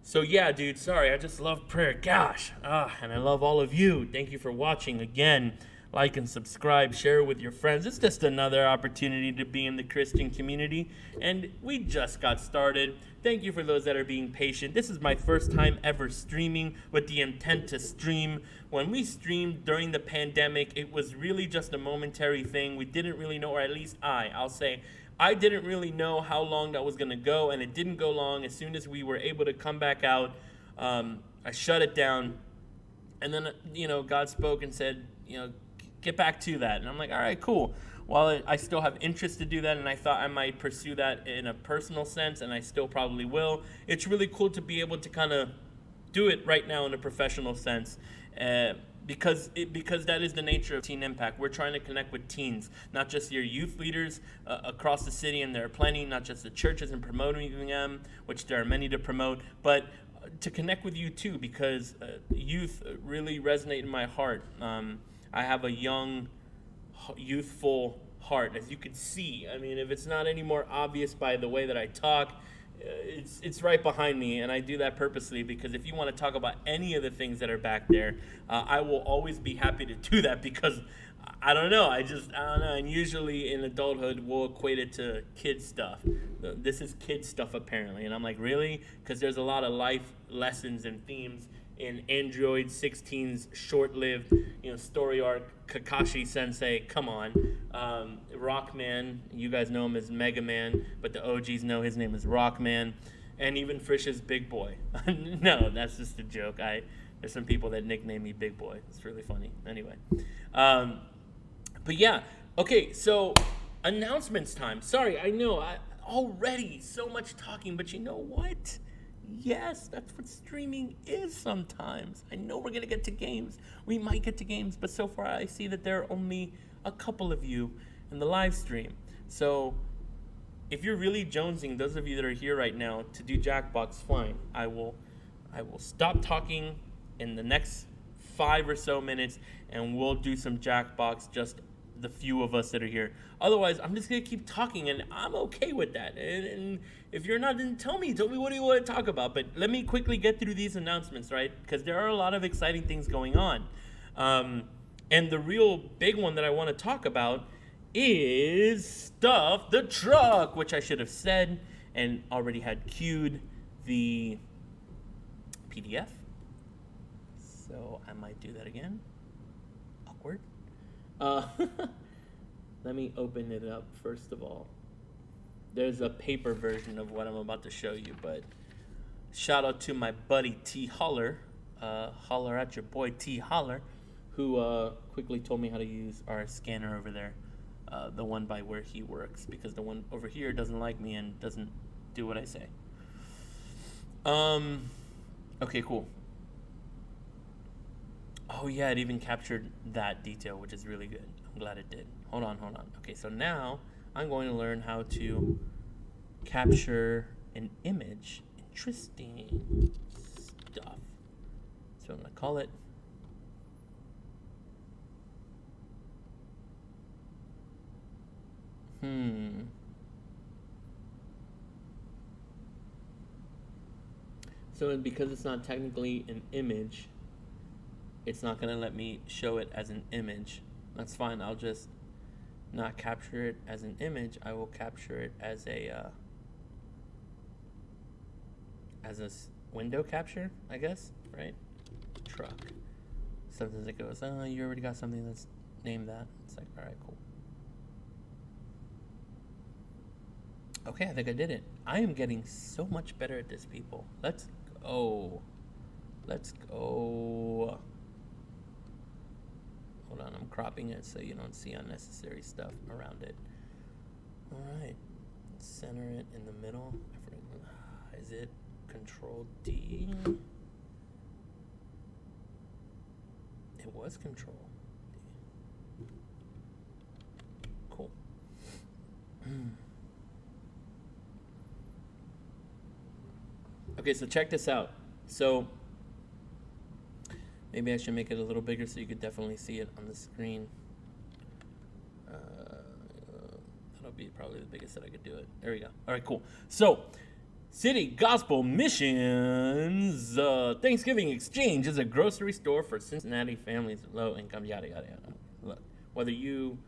So yeah, dude, sorry. I just love prayer. Gosh. And I love all of you. Thank you for watching again. Like and subscribe, share it with your friends. It's just another opportunity to be in the Christian community. And we just got started. Thank you for those that are being patient. This is my first time ever streaming with the intent to stream. When we streamed during the pandemic, it was really just a momentary thing. We didn't really know, or at least I'll say, I didn't really know how long that was going to go, and it didn't go long. As soon as we were able to come back out, I shut it down. And then, God spoke and said, get back to that. And I'm like, all right, cool. Well, I still have interest to do that, and I thought I might pursue that in a personal sense, and I still probably will. It's really cool to be able to kind of do it right now in a professional sense. because that is the nature of Teen Impact. We're trying to connect with teens, not just your youth leaders across the city, and there are plenty, not just the churches and promoting them, which there are many to promote, but to connect with you too, because youth really resonate in my heart. I have a young, youthful heart, as you can see. I mean, if it's not any more obvious by the way that I talk, it's right behind me, and I do that purposely, because if you want to talk about any of the things that are back there, I will always be happy to do that, because I don't know, I don't know, and usually in adulthood we'll equate it to kid stuff. This is kid stuff apparently, and I'm like, really? Because there's a lot of life lessons and themes in Android 16's short-lived, story arc. Kakashi Sensei, come on. Rockman, you guys know him as Mega Man, but the OGs know his name is Rockman. And even Frisch's Big Boy. No, that's just a joke. There's some people that nickname me Big Boy. It's really funny. Anyway. But yeah, okay, so announcements time. Sorry, I know, already so much talking, but you know what? Yes, that's what streaming is sometimes. I know we're going to get to games. We might get to games, but so far I see that there are only a couple of you in the live stream. So if you're really jonesing, those of you that are here right now, to do Jackbox, fine. I will stop talking in the next 5 or so minutes, and we'll do some Jackbox, just the few of us that are here. Otherwise, I'm just going to keep talking, and I'm okay with that. And if you're not, then tell me what do you want to talk about. But let me quickly get through these announcements, right? Because there are a lot of exciting things going on. And the real big one that I want to talk about is Stuff the Truck, which I should have said and already had queued the PDF. So I might do that again. Awkward. Let me open it up first of all. There's a paper version of what I'm about to show you, but shout out to my buddy T. Holler. Holler at your boy T. Holler, who quickly told me how to use our scanner over there, the one by where he works, because the one over here doesn't like me and doesn't do what I say. Okay, cool. Oh yeah, it even captured that detail, which is really good. I'm glad it did. Hold on. Okay, so now I'm going to learn how to capture an image. Interesting stuff. So I'm going to call it. So because it's not technically an image, it's not going to let me show it as an image. That's fine. I'll just not capture it as an image. I will capture it as a window capture, I guess, right? Truck. Sometimes it goes, oh, you already got something that's named that. It's like, all right, cool. Okay, I think I did it. I am getting so much better at this, people. Let's go. Hold on, I'm cropping it so you don't see unnecessary stuff around it. All right, center it in the middle. Is it Control D? It was Control D. Cool. Okay, so check this out. So maybe I should make it a little bigger so you could definitely see it on the screen. That'll be probably the biggest that I could do it. There we go. All right, cool. So, City Gospel Missions Thanksgiving Exchange is a grocery store for Cincinnati families with low income, yada, yada, yada. Look, whether you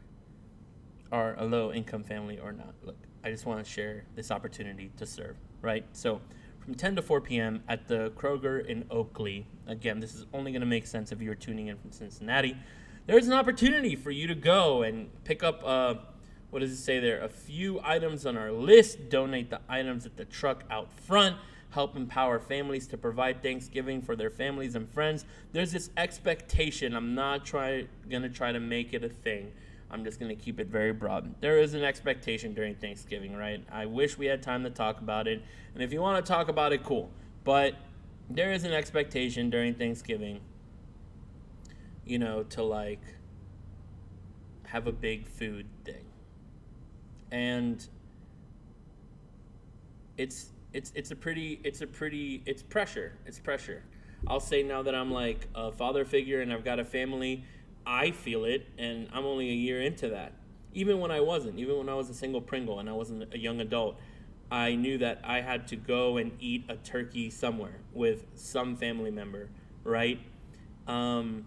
are a low income family or not, look, I just want to share this opportunity to serve, right? So, from 10 to 4 p.m. at the Kroger in Oakley. Again, this is only going to make sense if you're tuning in from Cincinnati. There's an opportunity for you to go and pick up, what does it say there? A few items on our list. Donate the items at the truck out front. Help empower families to provide Thanksgiving for their families and friends. There's this expectation. I'm not going to try to make it a thing. I'm just going to keep it very broad. There is an expectation during Thanksgiving, right? I wish we had time to talk about it. And if you want to talk about it, cool. But there is an expectation during Thanksgiving, to like have a big food thing. And it's pressure. It's pressure. I'll say now that I'm like a father figure and I've got a family, I feel it, and I'm only a year into that. Even when I wasn't, even when I was a single Pringle and I wasn't a young adult, I knew that I had to go and eat a turkey somewhere with some family member, right? And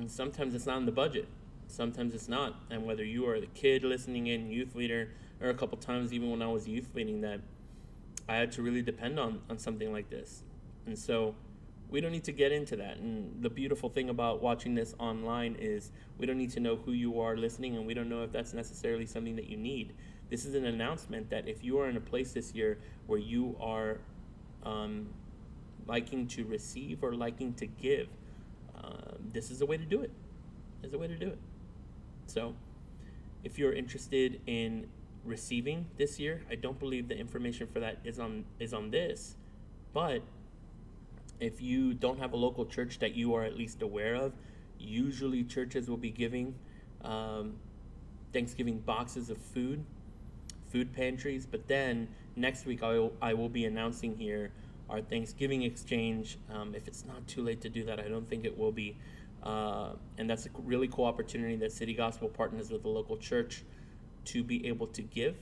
sometimes it's not in the budget. Sometimes it's not. And whether you are the kid listening in, youth leader, or a couple times even when I was youth leading, that I had to really depend on something like this. And so we don't need to get into that. And the beautiful thing about watching this online is we don't need to know who you are listening, and we don't know if that's necessarily something that you need. This is an announcement that if you are in a place this year where you are liking to receive or liking to give, this is a way to do it. There's a way to do it. So if you're interested in receiving this year, I don't believe the information for that is on this, but if you don't have a local church that you are at least aware of, usually churches will be giving Thanksgiving boxes of food pantries. But then next week I will be announcing here our Thanksgiving exchange. If it's not too late to do that, I don't think it will be. And that's a really cool opportunity that City Gospel partners with a local church to be able to give.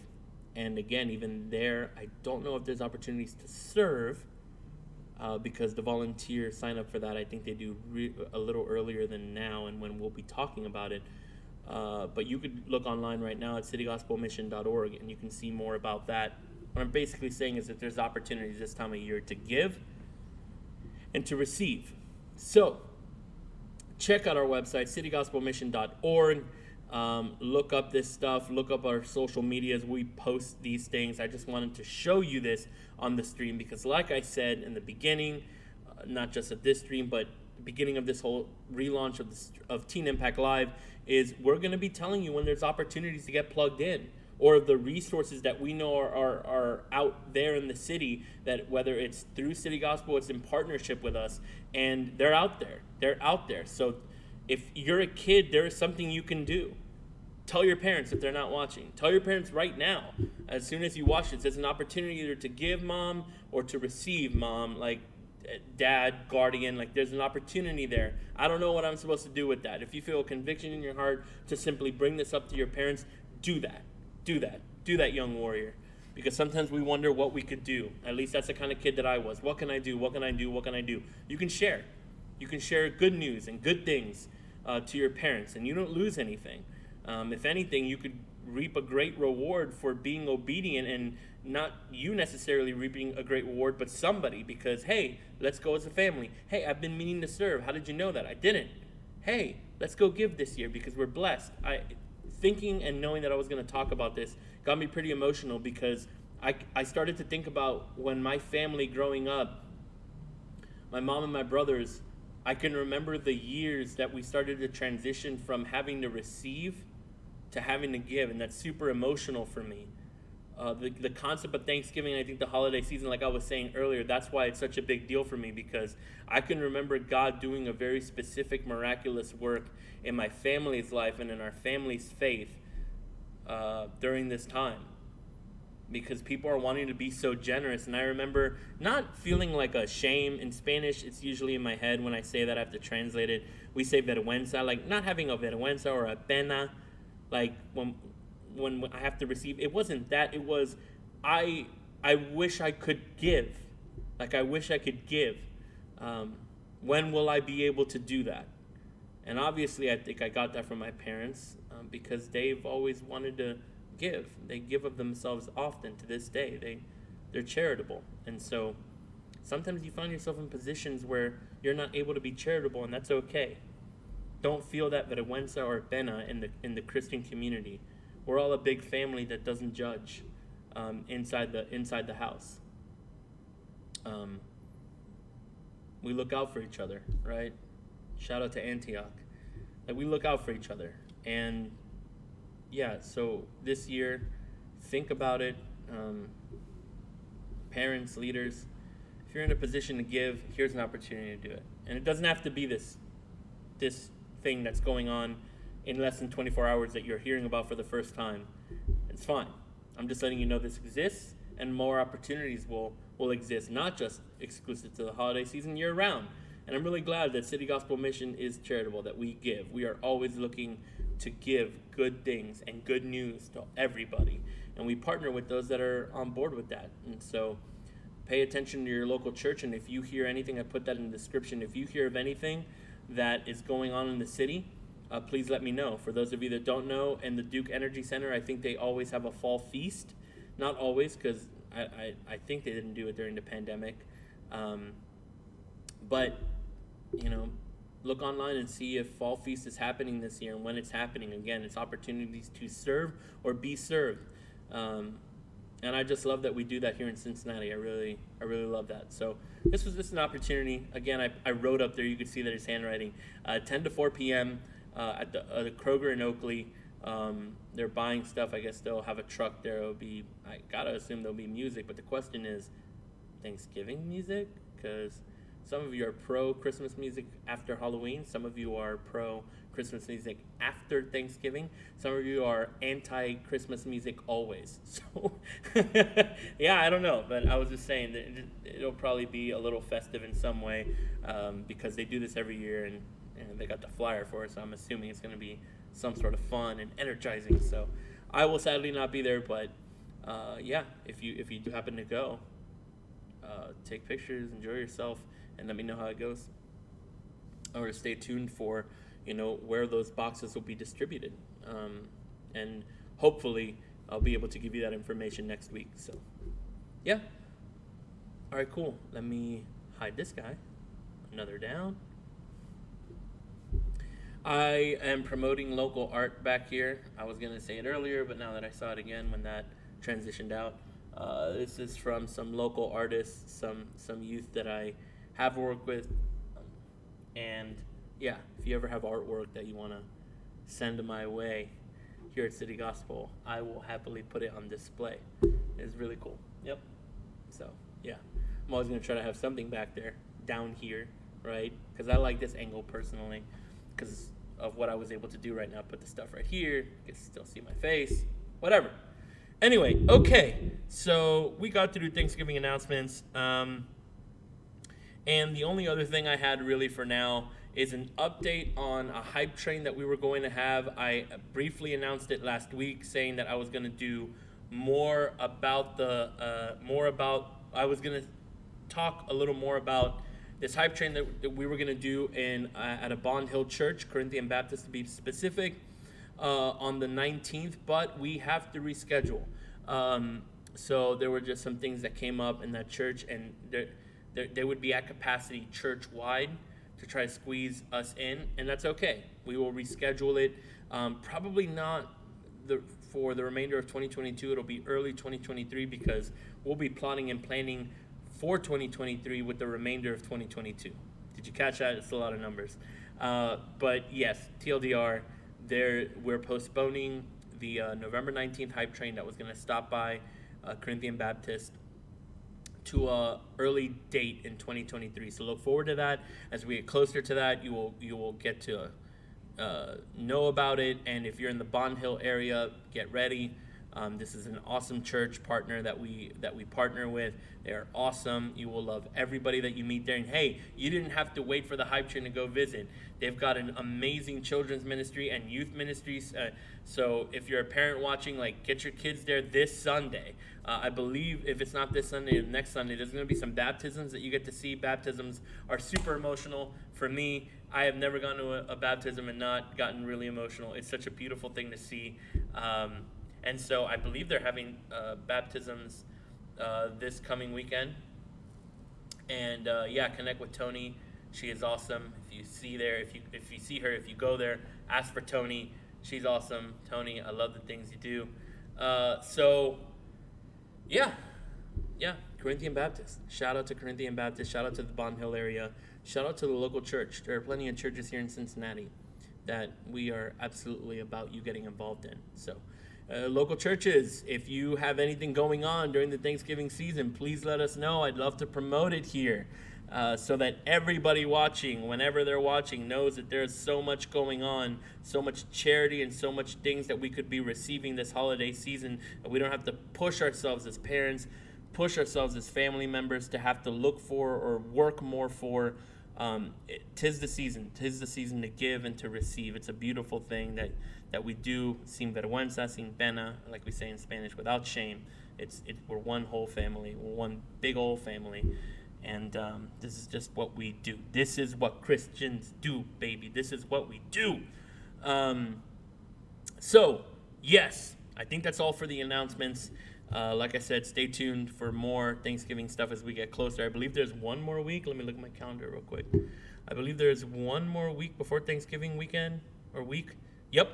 And again, even there, I don't know if there's opportunities to serve, because the volunteer sign up for that, I think they do a little earlier than now and when we'll be talking about it. But you could look online right now at citygospelmission.org and you can see more about that. What I'm basically saying is that there's opportunities this time of year to give and to receive. So check out our website, citygospelmission.org. Look up this stuff, look up our social medias. We post these things. I just wanted to show you this on the stream because, like I said in the beginning, not just of this stream, but the beginning of this whole relaunch of Teen Impact Live, is we're going to be telling you when there's opportunities to get plugged in, or the resources that we know are out there in the city, that whether it's through City Gospel, it's in partnership with us, and they're out there. They're out there. So if you're a kid, there is something you can do. Tell your parents if they're not watching. Tell your parents right now, as soon as you watch this, there's an opportunity either to give mom or to receive mom, like dad, guardian, like there's an opportunity there. I don't know what I'm supposed to do with that. If you feel a conviction in your heart to simply bring this up to your parents, do that. Do that, young warrior. Because sometimes we wonder what we could do. At least that's the kind of kid that I was. What can I do? What can I do? What can I do? You can share. You can share good news and good things to your parents, and you don't lose anything. If anything, you could reap a great reward for being obedient, and not you necessarily reaping a great reward, but somebody, because, hey, let's go as a family. Hey, I've been meaning to serve. How did you know that? I didn't. Hey, let's go give this year because we're blessed. Thinking and knowing that I was going to talk about this got me pretty emotional, because I started to think about when my family growing up, my mom and my brothers, I can remember the years that we started to transition from having to receive to having to give, and that's super emotional for me. The concept of Thanksgiving, I think the holiday season, like I was saying earlier, that's why it's such a big deal for me, because I can remember God doing a very specific, miraculous work in my family's life and in our family's faith during this time, because people are wanting to be so generous. And I remember not feeling like a shame. In Spanish, it's usually in my head when I say that I have to translate it. We say vergüenza, like not having a vergüenza or a pena, like when I have to receive. It wasn't that. It was I wish I could give. Like I wish I could give. When will I be able to do that? And obviously, I think I got that from my parents, because they've always wanted to give. They give of themselves often to this day. They're charitable. And so sometimes you find yourself in positions where you're not able to be charitable, and that's okay. Don't feel that vergüenza or pena in the Christian community. We're all a big family that doesn't judge inside the house. We look out for each other, right? Shout out to Antioch. Like, we look out for each other. And yeah, so this year, think about it. Parents, leaders, if you're in a position to give, here's an opportunity to do it. And it doesn't have to be this thing that's going on in less than 24 hours that you're hearing about for the first time, it's fine. I'm just letting you know this exists, and more opportunities will exist, not just exclusive to the holiday season, year round. And I'm really glad that City Gospel Mission is charitable, that we give. We are always looking to give good things and good news to everybody. And we partner with those that are on board with that. And so pay attention to your local church, and if you hear anything, I put that in the description. If you hear of anything that is going on in the city, please let me know. For those of you that don't know, in the Duke Energy Center, I think they always have a fall feast. Not always, because I think they didn't do it during the pandemic. But, you know, look online and see if Fall Feast is happening this year and when it's happening. Again, it's opportunities to serve or be served. And I just love that we do that here in Cincinnati. I really love that. So this was just an opportunity. Again, I wrote up there, you could see that it's handwriting. 10 to 4 p.m. At the Kroger in Oakley. They're buying stuff. I guess they'll have a truck there. I gotta assume there'll be music, but the question is, Thanksgiving music? Because some of you are pro Christmas music after Halloween. Some of you are pro Christmas music after Thanksgiving. Some of you are anti Christmas music always. So yeah, I don't know, but I was just saying that it'll probably be a little festive in some way, because they do this every year, and they got the flyer for it, so I'm assuming it's going to be some sort of fun and energizing. So I will sadly not be there, but yeah, if you do happen to go, take pictures, enjoy yourself, and let me know how it goes. Or stay tuned for, you know, where those boxes will be distributed. And hopefully I'll be able to give you that information next week. So yeah. All right, cool. Let me hide this guy. Another down. I am promoting local art back here. I was going to say it earlier, but now that I saw it again when that transitioned out, this is from some local artists, some youth that I have worked with. And yeah, if you ever have artwork that you want to send my way here at City Gospel, I will happily put it on display. It's really cool. Yep. So yeah, I'm always going to try to have something back there, down here, right? Because I like this angle personally, because of what I was able to do right now. Put the stuff right here. You can still see my face. Whatever. Anyway, okay. So we got to do Thanksgiving announcements. And the only other thing I had really for now is an update on a hype train that we were going to have. I briefly announced it last week, saying that I was going to do more about I was going to talk a little more about this hype train that we were going to do at a Bond Hill Church, Corinthian Baptist to be specific, on the 19th, but we have to reschedule. So there were just some things that came up in that church, and they would be at capacity church-wide to try to squeeze us in, and that's okay. We will reschedule it. Probably not for the remainder of 2022. It'll be early 2023, because we'll be plotting and planning for 2023 with the remainder of 2022. Did you catch that? It's a lot of numbers. But yes, TLDR, we're postponing the November 19th hype train that was going to stop by Corinthian Baptist to a early date in 2023. So look forward to that. As we get closer to that, you will get to know about it. And if you're in the Bond Hill area, get ready. This is an awesome church partner that we partner with. They are awesome. You will love everybody that you meet there. And hey, you didn't have to wait for the hype train to go visit. They've got an amazing children's ministry and youth ministries. So if you're a parent watching, like, get your kids there this Sunday. I believe if it's not this Sunday, next Sunday, there's going to be some baptisms that you get to see. Baptisms are super emotional. For me, I have never gone to a baptism and not gotten really emotional. It's such a beautiful thing to see. And so I believe they're having baptisms this coming weekend. And yeah, connect with Tony. She is awesome. If you see her, if you go there, ask for Tony. She's awesome. Tony, I love the things you do. So yeah, Corinthian Baptist. Shout out to Corinthian Baptist. Shout out to the Bond Hill area. Shout out to the local church. There are plenty of churches here in Cincinnati that we are absolutely about you getting involved in. So local churches, if you have anything going on during the Thanksgiving season, please let us know. I'd love to promote it here. so that everybody watching, whenever they're watching, knows that there's so much going on, so much charity and so much things that we could be receiving this holiday season, and we don't have to push ourselves as parents, push ourselves as family members to have to look for or work more for. Tis the season to give and to receive. It's a beautiful thing that we do, sin vergüenza, sin pena, like we say in Spanish, without shame. We're one whole family, we're one big old family, and this is just what we do. This is what Christians do, baby. This is what we do. So, yes, I think that's all for the announcements. Like I said, stay tuned for more Thanksgiving stuff as we get closer. I believe there's one more week. Let me look at my calendar real quick. I believe there's one more week before Thanksgiving weekend or week. Yep.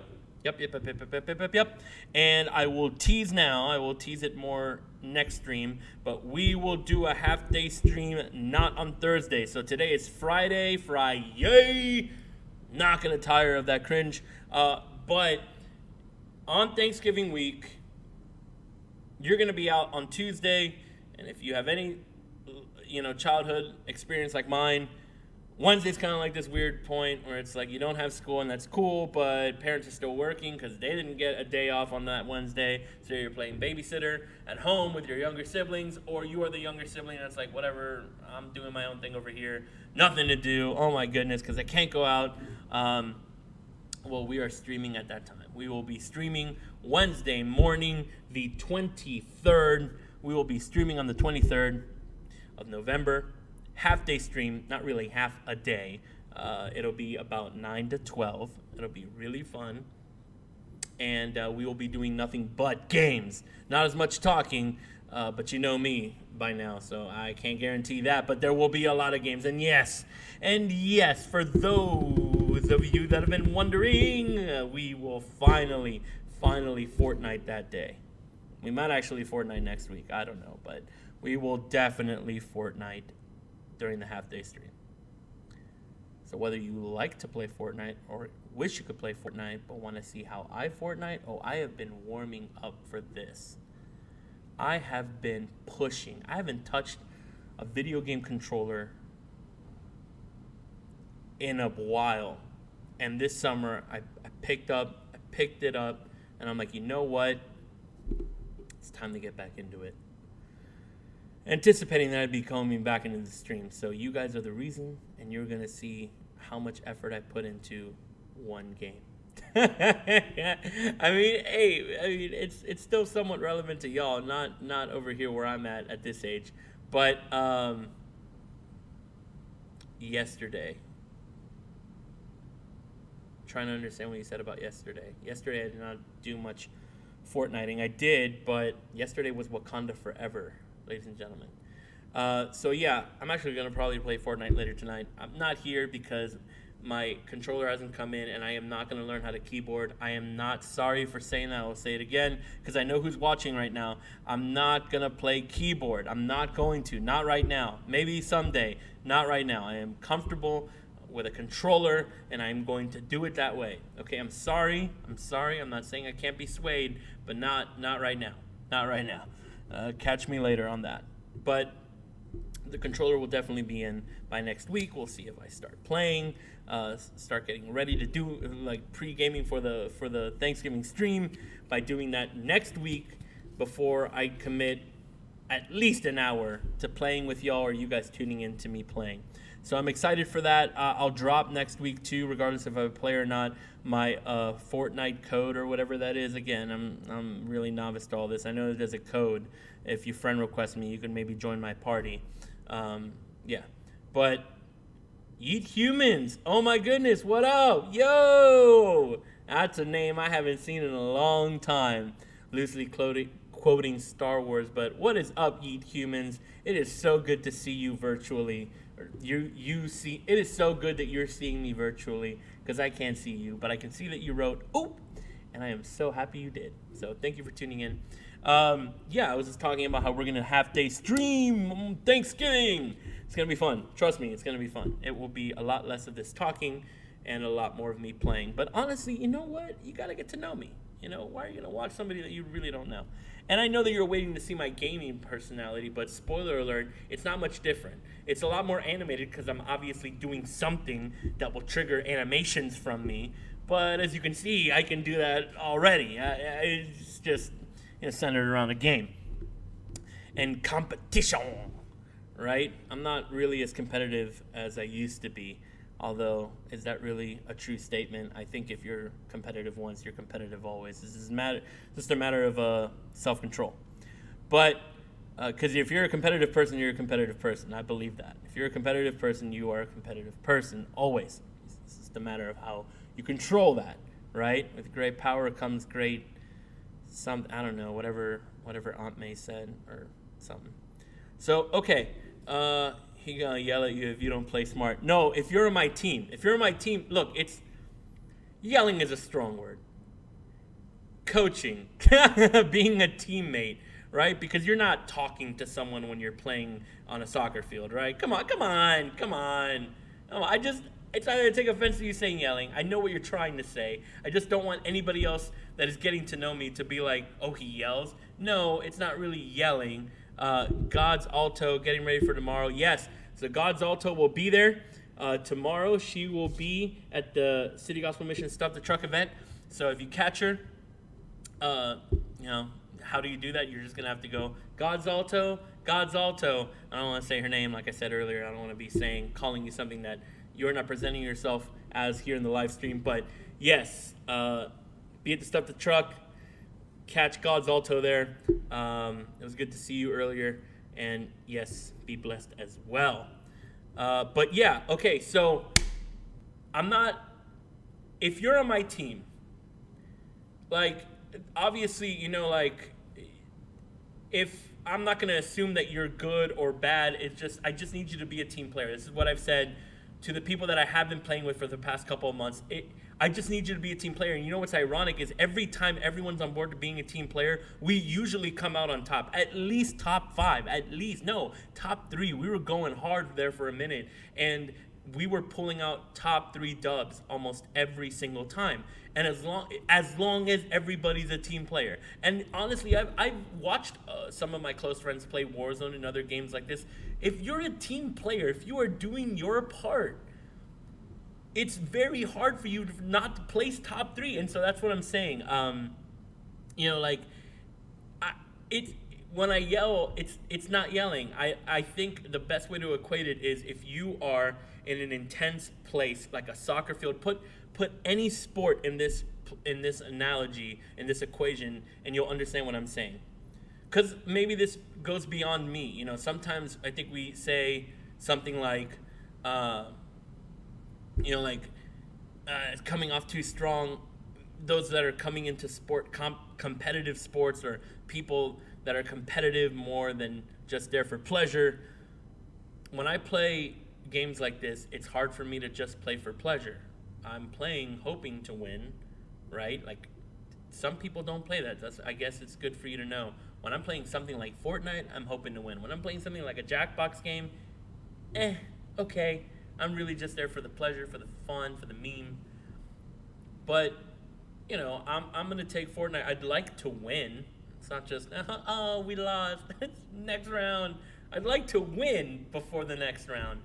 And I will tease now. I will tease it more next stream. But we will do a half-day stream not on Thursday. So today is Friday. FRIYAAAYYY. Not going to tire of that cringe. But on Thanksgiving week, you're going to be out on Tuesday, and if you have any, childhood experience like mine, Wednesday's kind of like this weird point where it's like you don't have school, and that's cool, but parents are still working because they didn't get a day off on that Wednesday, so you're playing babysitter at home with your younger siblings, or you are the younger sibling that's like, whatever, I'm doing my own thing over here, nothing to do, oh my goodness, because I can't go out. Well, we are streaming at that time. We will be streaming Wednesday morning, the 23rd. We will be streaming on the 23rd of November. Half-day stream, not really half a day. It'll be about 9 to 12. It'll be really fun. And we will be doing nothing but games. Not as much talking, but you know me by now, so I can't guarantee that. But there will be a lot of games. And yes, for those of you that have been wondering, we will finally Fortnite that day. We might actually Fortnite next week. I don't know, but we will definitely Fortnite during the half-day stream. So whether you like to play Fortnite or wish you could play Fortnite but want to see how I Fortnite, I have been warming up for this. I have been pushing. I haven't touched a video game controller in a while. And this summer, I picked it up, and I'm like, you know what? It's time to get back into it. Anticipating that I'd be coming back into the stream. So you guys are the reason, and you're going to see how much effort I put into one game. It's still somewhat relevant to y'all, not over here where I'm at this age. But yesterday, trying to understand what you said about yesterday. Yesterday I did not do much Fortniting. I did, but yesterday was Wakanda Forever, ladies and gentlemen. So yeah, I'm actually going to probably play Fortnite later tonight. I'm not here because my controller hasn't come in, and I am not going to learn how to keyboard. I am not sorry for saying that. I'll say it again because I know who's watching right now. I'm not going to play keyboard. I'm not going to. Not right now. Maybe someday. Not right now. I am comfortable with a controller, and I'm going to do it that way. Okay, I'm sorry. I'm not saying I can't be swayed, but not right now. Not right now. Catch me later on that. But the controller will definitely be in by next week. We'll see if I start playing, start getting ready to do like pre-gaming for the Thanksgiving stream by doing that next week before I commit at least an hour to playing with y'all or you guys tuning in to me playing. So I'm excited for that. I'll drop next week too, regardless if I play or not, my Fortnite code or whatever that is. Again, I'm really novice to all this. I know that there's a code. If you friend request me, you can maybe join my party. Yeah, but Yeet Humans, oh my goodness, what up? Yo, that's a name I haven't seen in a long time. Loosely quoting Star Wars, but what is up, Yeet Humans? It is so good to see you virtually. It is so good that you're seeing me virtually because I can't see you, but I can see that you wrote "oop," and I am so happy you did. So thank you for tuning in. Yeah, I was just talking about how we're gonna half-day stream on Thanksgiving. It's gonna be fun. Trust me, it's gonna be fun. It will be a lot less of this talking and a lot more of me playing. But honestly, you know what? You gotta get to know me. why are you going to watch somebody that you really don't know? And I know that you're waiting to see my gaming personality, but spoiler alert, it's not much different. It's a lot more animated because I'm obviously doing something that will trigger animations from me. But as you can see, I can do that already. It's just centered around a game and competition, right? I'm not really as competitive as I used to be. Although, is that really a true statement? I think if you're competitive once, you're competitive always. This is just a matter of self-control. But, because if you're a competitive person, you're a competitive person. I believe that. If you're a competitive person, you are a competitive person, always. It's just a matter of how you control that, right? With great power comes great, I don't know, whatever Aunt May said or something. So, okay. He gonna yell at you if you don't play smart. No, if you're on my team. Look, yelling is a strong word. Coaching, being a teammate, right? Because you're not talking to someone when you're playing on a soccer field, right? Come on. It's not gonna take offense to you saying yelling. I know what you're trying to say. I just don't want anybody else that is getting to know me to be like, oh, he yells. No, it's not really yelling. God's Alto getting ready for tomorrow. Yes, so God's Alto will be there tomorrow. She will be at the City Gospel Mission Stuff the Truck event. So if you catch her, how do you do that? You're just going to have to go, God's Alto. I don't want to say her name like I said earlier. I don't want to be calling you something that you're not presenting yourself as here in the live stream. But yes, be at the Stuff the Truck. Catch God's Alto there. It was good to see you earlier. And yes, be blessed as well. But yeah, okay, so if you're on my team, like, obviously, if I'm not going to assume that you're good or bad, I just need you to be a team player. This is what I've said to the people that I have been playing with for the past couple of months. I just need you to be a team player. And you know what's ironic is every time everyone's on board to being a team player, we usually come out on top. At least top 5. Top 3. We were going hard there for a minute. And we were pulling out top 3 dubs almost every single time. And as long as everybody's a team player. And honestly, I've watched some of my close friends play Warzone and other games like this. If you're a team player, if you are doing your part, it's very hard for you to not to place top 3. And so that's what I'm saying. When I yell, it's not yelling. I think the best way to equate it is if you are in an intense place, like a soccer field, put any sport in this analogy, in this equation, and you'll understand what I'm saying. Because maybe this goes beyond me. Sometimes I think we say something like, coming off too strong. Those that are coming into competitive sports, or people that are competitive more than just there for pleasure. When I play games like this, it's hard for me to just play for pleasure. I'm playing hoping to win, right? Like, some people don't play that. I guess it's good for you to know. When I'm playing something like Fortnite, I'm hoping to win. When I'm playing something like a Jackbox game, okay. I'm really just there for the pleasure, for the fun, for the meme. But, I'm going to take Fortnite. I'd like to win. It's not just, oh, we lost. Next round. I'd like to win before the next round.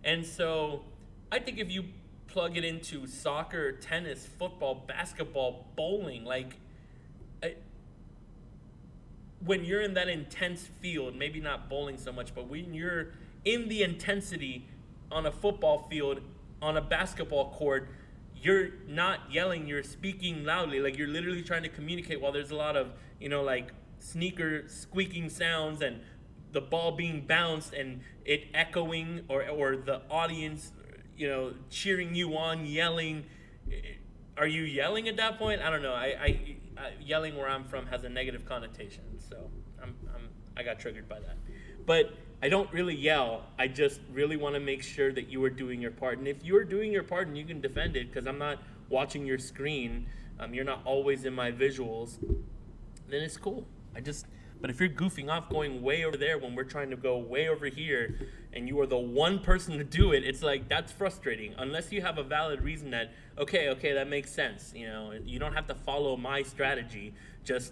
And so I think if you plug it into soccer, tennis, football, basketball, bowling, when you're in that intense field, maybe not bowling so much, but when you're in the intensity on a football field, on a basketball court, you're not yelling, you're speaking loudly. Like, you're literally trying to communicate while there's a lot of, sneaker squeaking sounds and the ball being bounced and it echoing, or the audience, cheering you on, yelling. Are you yelling at that point? I don't know. I yelling where I'm from has a negative connotation, so I got triggered by that. But I don't really yell. I just really want to make sure that you are doing your part. And if you're doing your part and you can defend it, because I'm not watching your screen, you're not always in my visuals, then it's cool. But if you're goofing off going way over there when we're trying to go way over here and you are the one person to do it, it's like, that's frustrating. Unless you have a valid reason that, okay, that makes sense. You know, you don't have to follow my strategy. Just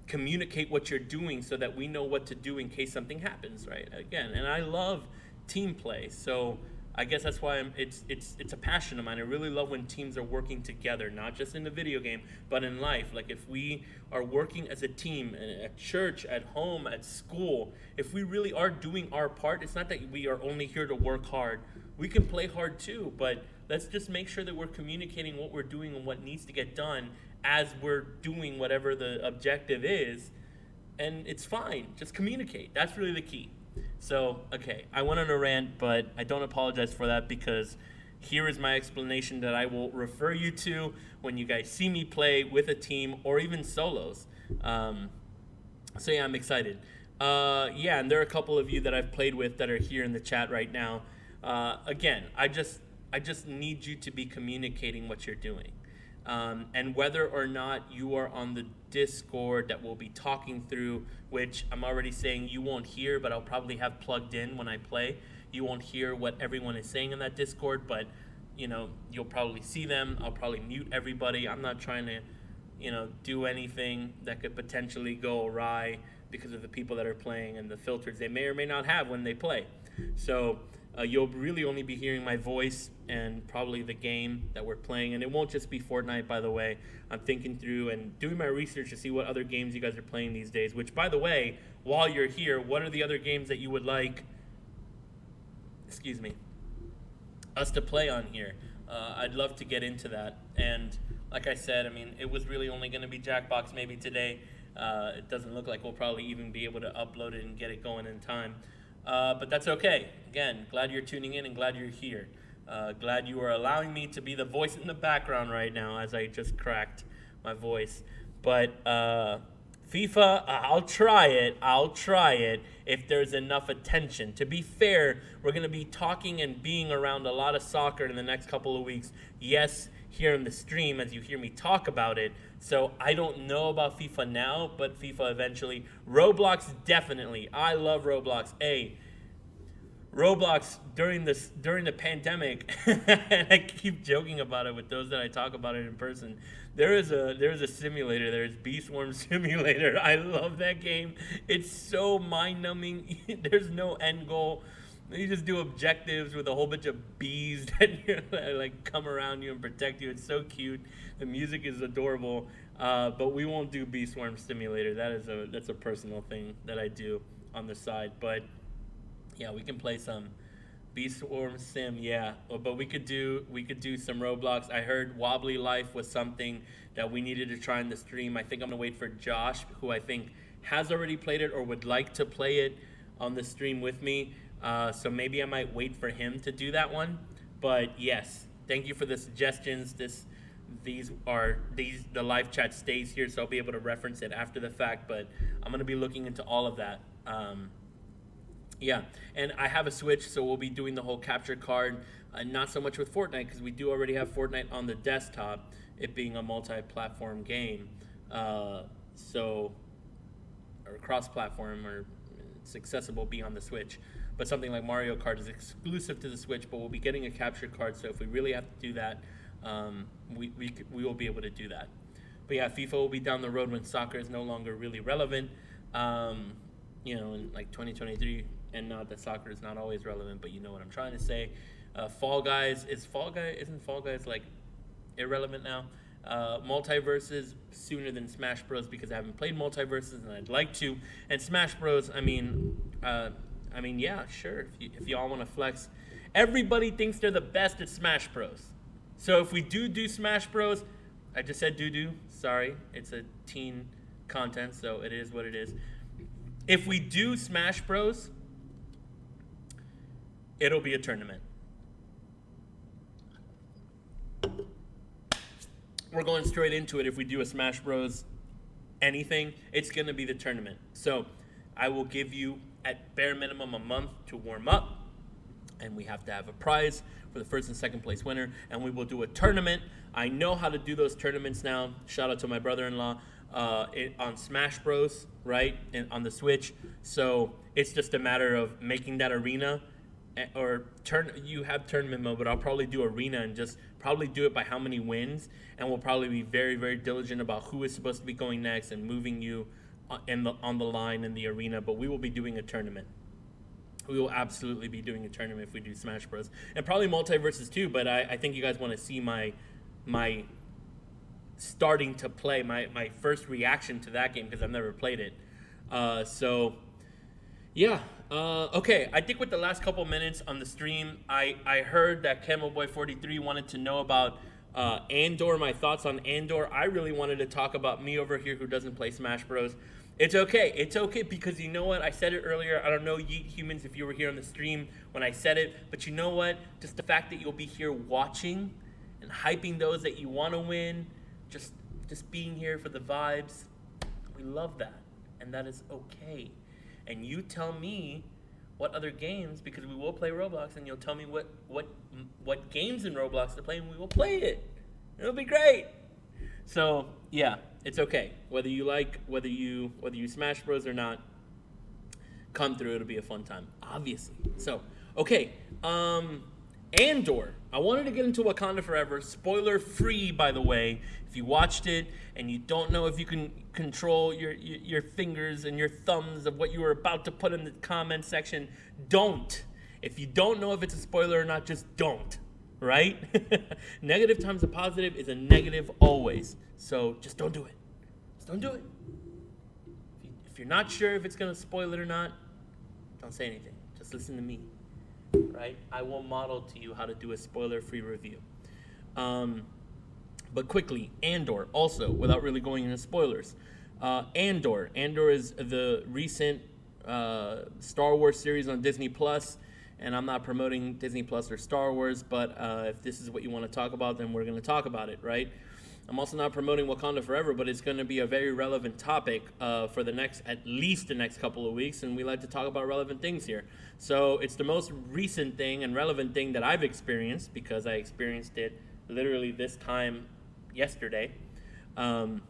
communicate what you're doing so that we know what to do in case something happens, right? Again, and I love team play. So I guess that's why it's a passion of mine. I really love when teams are working together, not just in the video game, but in life. Like if we are working as a team at church, at home, at school, if we really are doing our part, it's not that we are only here to work hard. We can play hard too, but let's just make sure that we're communicating what we're doing and what needs to get done as we're doing whatever the objective is. And it's fine. Just communicate. That's really the key. So, okay, I went on a rant, but I don't apologize for that because here is my explanation that I will refer you to when you guys see me play with a team or even solos. So yeah, I'm excited. Yeah, and there are a couple of you that I've played with that are here in the chat right now. Again, I just need you to be communicating what you're doing. And whether or not you are on the Discord that we'll be talking through, which I'm already saying you won't hear, but I'll probably have plugged in when I play. You won't hear what everyone is saying in that Discord, but you know, you'll probably see them. I'll probably mute everybody. I'm not trying to, you know, do anything that could potentially go awry because of the people that are playing and the filters they may or may not have when they play. So you'll really only be hearing my voice and probably the game that we're playing. And it won't just be Fortnite, by the way. I'm thinking through and doing my research to see what other games you guys are playing these days. Which, by the way, while you're here, what are the other games that you would like, us to play on here? I'd love to get into that. And like I said, I mean, it was really only going to be Jackbox maybe today. It doesn't look like we'll probably even be able to upload it and get it going in time. But that's okay. Again, glad you're tuning in and glad you're here. Glad you are allowing me to be the voice in the background right now as I just cracked my voice. But FIFA, I'll try it if there's enough attention. To be fair, we're going to be talking and being around a lot of soccer in the next couple of weeks. Yes, here in the stream as you hear me talk about it. So I don't know about FIFA now, but FIFA eventually. Roblox, definitely. I love Roblox. Hey, Roblox during the pandemic, and I keep joking about it with those that I talk about it in person. There's a simulator. There's Bee Swarm Simulator. I love that game. It's so mind-numbing. There's no end goal. You just do objectives with a whole bunch of bees that like come around you and protect you. It's so cute. The music is adorable. But we won't do Bee Swarm Simulator. That's a personal thing that I do on the side. But yeah, we can play some Bee Swarm Sim. Yeah, but we could do some Roblox. I heard Wobbly Life was something that we needed to try in the stream. I think I'm gonna wait for Josh, who I think has already played it or would like to play it on the stream with me. So maybe I might wait for him to do that one. But yes, thank you for the suggestions. The live chat stays here, so I'll be able to reference it after the fact. But I'm gonna be looking into all of that. Yeah, and I have a Switch, so we'll be doing the whole capture card. Not so much with Fortnite because we do already have Fortnite on the desktop, it being a multi-platform game. Or cross-platform, or it's accessible beyond the Switch. But something like Mario Kart is exclusive to the Switch, but we'll be getting a capture card, so if we really have to do that, we will be able to do that. But yeah, FIFA will be down the road when soccer is no longer really relevant. You know, in like 2023, and not that soccer is not always relevant, but you know what I'm trying to say. Isn't Fall Guys like irrelevant now? Multiverses sooner than Smash Bros because I haven't played Multiverses and I'd like to. And Smash Bros, I mean, yeah, sure. If y'all want to flex, everybody thinks they're the best at Smash Bros. So if we do Smash Bros, I just said do. Sorry, it's a teen content, so it is what it is. If we do Smash Bros, it'll be a tournament. We're going straight into it. If we do a Smash Bros anything, it's going to be the tournament. So I will give you at bare minimum a month to warm up, and we have to have a prize for the first and second place winner, and we will do a tournament. I know how to do those tournaments now. Shout out to my brother-in-law. on Smash Bros, right, and on the Switch. So it's just a matter of making that arena, or you have tournament mode, but I'll probably do arena and just probably do it by how many wins, and we'll probably be very, very diligent about who is supposed to be going next and moving you on the line in the arena. But we will be doing a tournament. We will absolutely be doing a tournament if we do Smash Bros. And probably multiverses too, but I think you guys want to see my starting to play, my first reaction to that game, because I've never played it. So, yeah. Okay, I think with the last couple minutes on the stream, I heard that CamelBoy43 wanted to know about Andor, my thoughts on Andor. I really wanted to talk about me over here who doesn't play Smash Bros. It's okay, because you know what? I said it earlier. I don't know, Yeet Humans, if you were here on the stream when I said it, but you know what? Just the fact that you'll be here watching and hyping those that you want to win, just being here for the vibes, we love that, and that is okay. And you tell me what other games, because we will play Roblox, and you'll tell me what games in Roblox to play, and we will play it. It'll be great. So yeah, it's okay. Whether you Smash Bros or not, come through. It'll be a fun time, obviously. So okay, Andor. I wanted to get into Wakanda Forever, spoiler free, by the way. If you watched it and you don't know if you can control your fingers and your thumbs of what you were about to put in the comment section, don't. If you don't know if it's a spoiler or not, just don't. Right? Negative times a positive is a negative always. So just don't do it. Just don't do it. If you're not sure if it's going to spoil it or not, don't say anything. Just listen to me. Right? I will model to you how to do a spoiler-free review. But quickly, Andor, also, without really going into spoilers. Andor is the recent Star Wars series on Disney Plus. And I'm not promoting Disney Plus or Star Wars, but if this is what you want to talk about, then we're going to talk about it, right? I'm also not promoting Wakanda Forever, but it's going to be a very relevant topic for at least the next couple of weeks, and we like to talk about relevant things here. So it's the most recent thing and relevant thing that I've experienced, because I experienced it literally this time yesterday. So I'm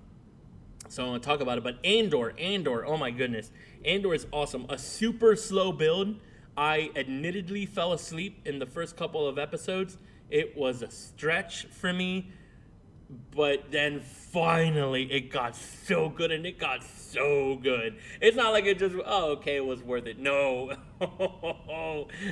going to talk about it. But Andor, oh my goodness. Andor is awesome. A super slow build. I admittedly fell asleep in the first couple of episodes. It was a stretch for me, but then finally it got so good, and it got so good. It's not like it just, it was worth it. No.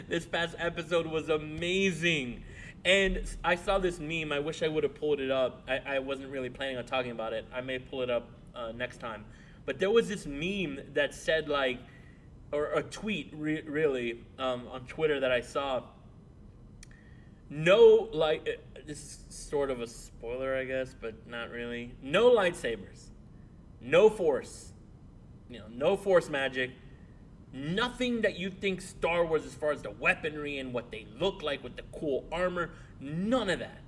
This past episode was amazing. And I saw this meme. I wish I would have pulled it up. I wasn't really planning on talking about it. I may pull it up next time. But there was this meme that said, like, or a tweet really on Twitter that I saw. No, like, this is sort of a spoiler, I guess, but not really. No lightsabers, no force, no force magic, nothing that you think Star Wars as far as the weaponry and what they look like with the cool armor, none of that.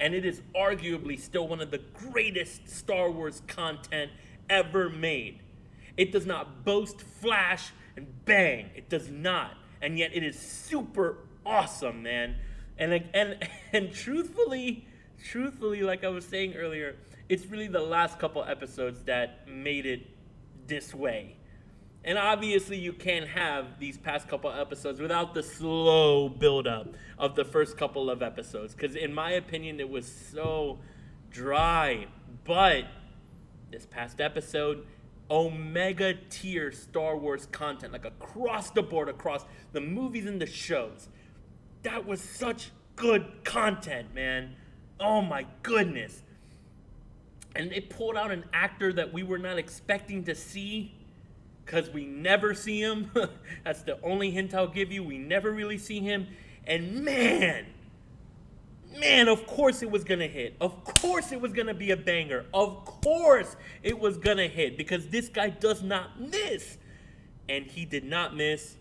And it is arguably still one of the greatest Star Wars content ever made. It does not boast flash and bang. It does not. And yet it is super awesome, man. And truthfully, like I was saying earlier, it's really the last couple episodes that made it this way. And obviously you can't have these past couple episodes without the slow build-up of the first couple of episodes. Because in my opinion, it was so dry. But this past episode, Omega tier Star Wars content, like across the board, across the movies and the shows. That was such good content, man. Oh my goodness. And it pulled out an actor that we were not expecting to see, because we never see him. That's the only hint I'll give you. We never really see him. And man, of course it was going to hit. Of course it was going to be a banger. Of course it was going to hit, because this guy does not miss. And he did not miss.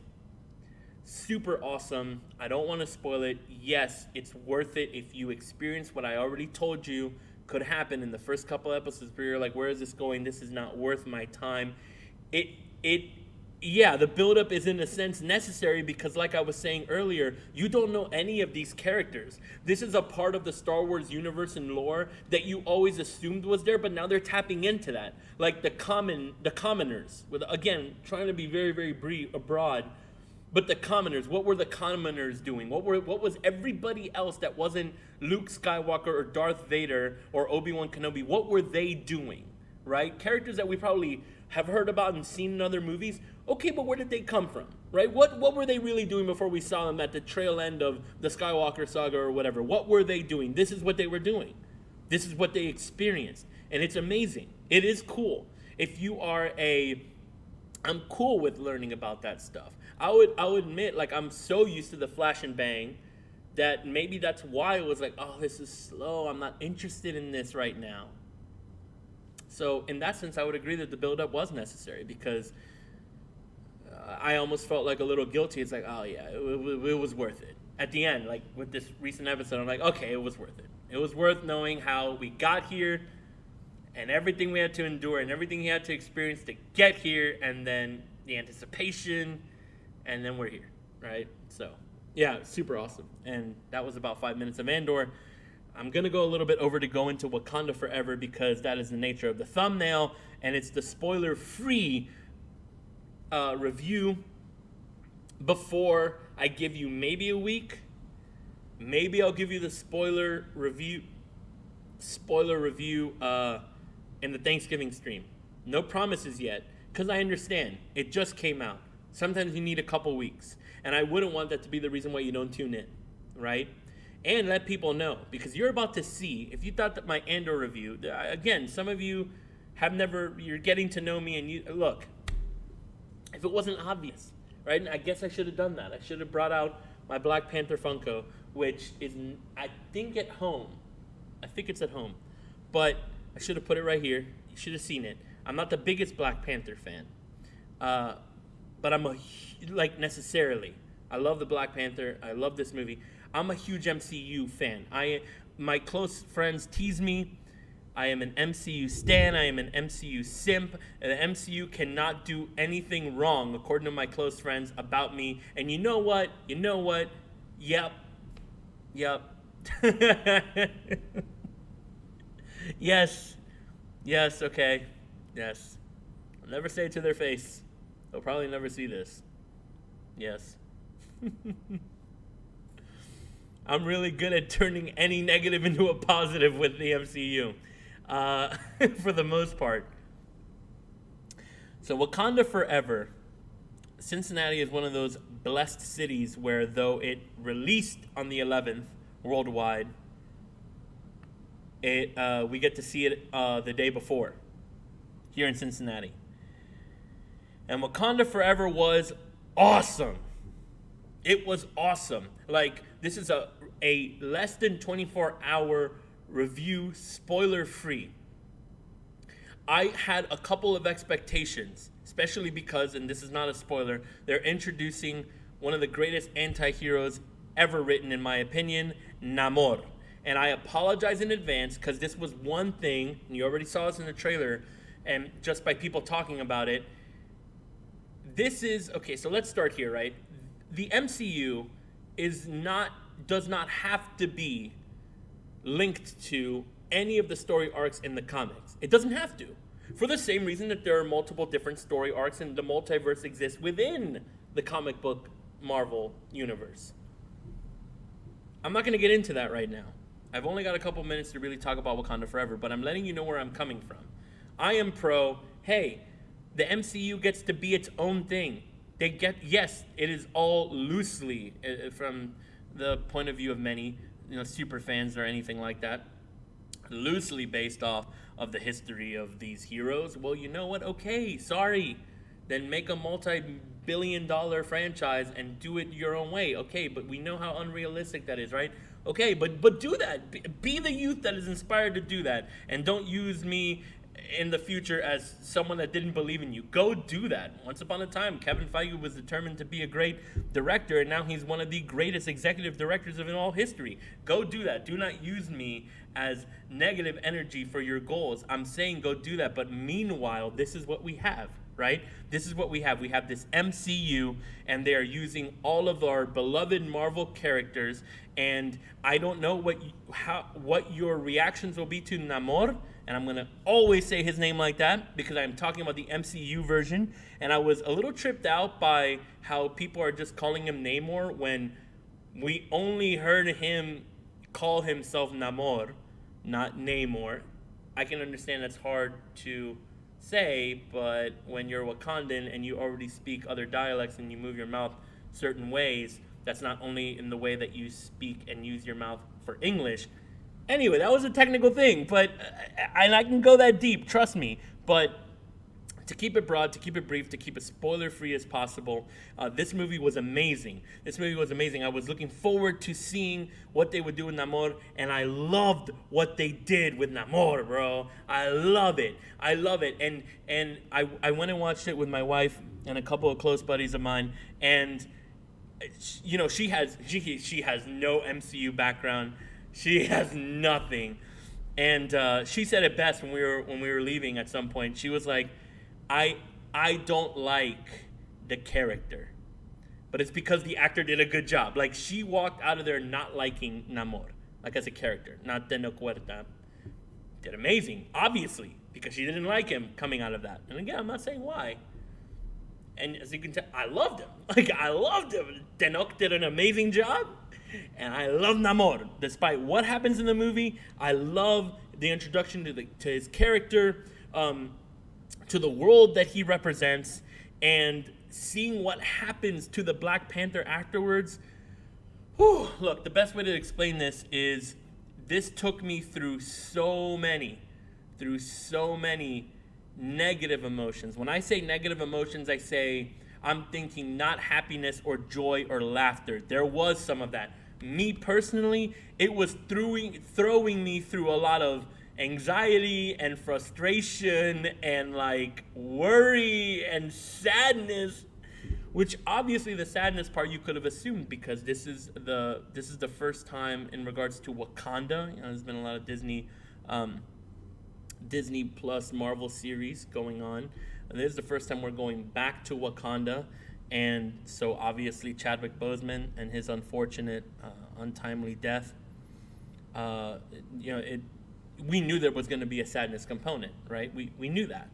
Super awesome. I don't want to spoil it. Yes, it's worth it if you experience what I already told you could happen in the first couple episodes where you're like, where is this going? This is not worth my time. yeah, the buildup is in a sense necessary because, like I was saying earlier, you don't know any of these characters. This is a part of the Star Wars universe and lore that you always assumed was there, but now they're tapping into that. Like the commoners, with again trying to be very, very broad. But the commoners, what were the commoners doing? What was everybody else that wasn't Luke Skywalker or Darth Vader or Obi-Wan Kenobi? What were they doing? Right? Characters that we probably have heard about and seen in other movies. Okay, but where did they come from? Right? What were they really doing before we saw them at the trail end of the Skywalker saga or whatever? What were they doing? This is what they were doing. This is what they experienced. And it's amazing. It is cool. If you are I'm cool with learning about that stuff. I'll admit, like, I'm so used to the flash and bang that maybe that's why it was like, oh, this is slow. I'm not interested in this right now. So in that sense, I would agree that the build-up was necessary because I almost felt like a little guilty. It's like, oh yeah, it was worth it. At the end, like with this recent episode, I'm like, okay, it was worth it. It was worth knowing how we got here and everything we had to endure and everything he had to experience to get here, and then the anticipation, and then we're here, right? So yeah, super awesome. And that was about 5 minutes of Andor. I'm going to go a little bit over to go into Wakanda Forever because that is the nature of the thumbnail, and it's the spoiler-free review. Before I give you maybe a week, maybe I'll give you the spoiler review in the Thanksgiving stream. No promises yet, because I understand. It just came out. Sometimes you need a couple weeks, and I wouldn't want that to be the reason why you don't tune in, right? And let people know, because you're about to see, if you thought that my Andor review, again, some of you you're getting to know me, and you, look, if it wasn't obvious, right? And I guess I should have done that. I should have brought out my Black Panther Funko, which is, I think, at home. I think it's at home. But I should have put it right here. You should have seen it. I'm not the biggest Black Panther fan, but I'm necessarily. I love the Black Panther. I love this movie. I'm a huge MCU fan. My close friends tease me. I am an MCU stan. I am an MCU simp. And the MCU cannot do anything wrong, according to my close friends, about me. And you know what? Yep. Yes, okay. Yes. I'll never say it to their face. They'll probably never see this. Yes. I'm really good at turning any negative into a positive with the MCU, for the most part. So Wakanda Forever. Cincinnati is one of those blessed cities where, though it released on the 11th worldwide, we get to see it the day before here in Cincinnati. And Wakanda Forever was awesome. It was awesome. Like, this is a less than 24-hour review, spoiler-free. I had a couple of expectations, especially because, and this is not a spoiler, they're introducing one of the greatest anti-heroes ever written, in my opinion, Namor. And I apologize in advance because this was one thing, and you already saw this in the trailer, and just by people talking about it, this is, okay, so let's start here, right? The MCU does not have to be linked to any of the story arcs in the comics. It doesn't have to. For the same reason that there are multiple different story arcs and the multiverse exists within the comic book Marvel universe. I'm not going to get into that right now. I've only got a couple minutes to really talk about Wakanda Forever, but I'm letting you know where I'm coming from. I am pro, hey, the MCU gets to be its own thing. Yes, it is all loosely, from the point of view of many, super fans or anything like that, loosely based off of the history of these heroes. Well, you know what? Okay, sorry. Then make a multi-billion-dollar franchise and do it your own way. Okay, but we know how unrealistic that is, right? Okay, but do that. Be the youth that is inspired to do that. And don't use me in the future as someone that didn't believe in you. Go do that. Once upon a time, Kevin Feige was determined to be a great director, and now he's one of the greatest executive directors of all history. Go do that. Do not use me as negative energy for your goals. I'm saying go do that, but meanwhile, this is what we have. right? This is what we have. We have this MCU, and they are using all of our beloved Marvel characters. And I don't know what your reactions will be to Namor, and I'm gonna always say his name like that because I'm talking about the MCU version. And I was a little tripped out by how people are just calling him Namor when we only heard him call himself Namor, not Namor. I can understand that's hard to say, but when you're Wakandan and you already speak other dialects and you move your mouth certain ways, that's not only in the way that you speak and use your mouth for English. Anyway, that was a technical thing, but I can go that deep, trust me. But to keep it broad, to keep it brief, to keep it spoiler-free as possible, this movie was amazing. This movie was amazing. I was looking forward to seeing what they would do with Namor, and I loved what they did with Namor, bro. I love it. I love it. And I went and watched it with my wife and a couple of close buddies of mine, and you know, she has no MCU background. She has nothing. And she said it best when we were leaving at some point. She was like, I don't like the character, but it's because the actor did a good job. Like, she walked out of there not liking Namor, like as a character, not Teno Cuerta. Did amazing, obviously, because she didn't like him coming out of that. And again, I'm not saying why. And as you can tell, I loved him. Like, I loved him. Tenoch did an amazing job, and I love Namor. Despite what happens in the movie, I love the introduction to his character, to the world that he represents, and seeing what happens to the Black Panther afterwards. Whew, look, the best way to explain this is this took me through so many negative emotions. When I say negative emotions, I say I'm thinking not happiness or joy or laughter. There was some of that. Me personally, it was throwing me through a lot of anxiety and frustration and like worry and sadness, which obviously the sadness part you could have assumed because this is the first time in regards to Wakanda. You know, there's been a lot of Disney Plus Marvel series going on. And this is the first time we're going back to Wakanda, and so obviously Chadwick Boseman and his unfortunate untimely death. We knew there was going to be a sadness component, right? We knew that.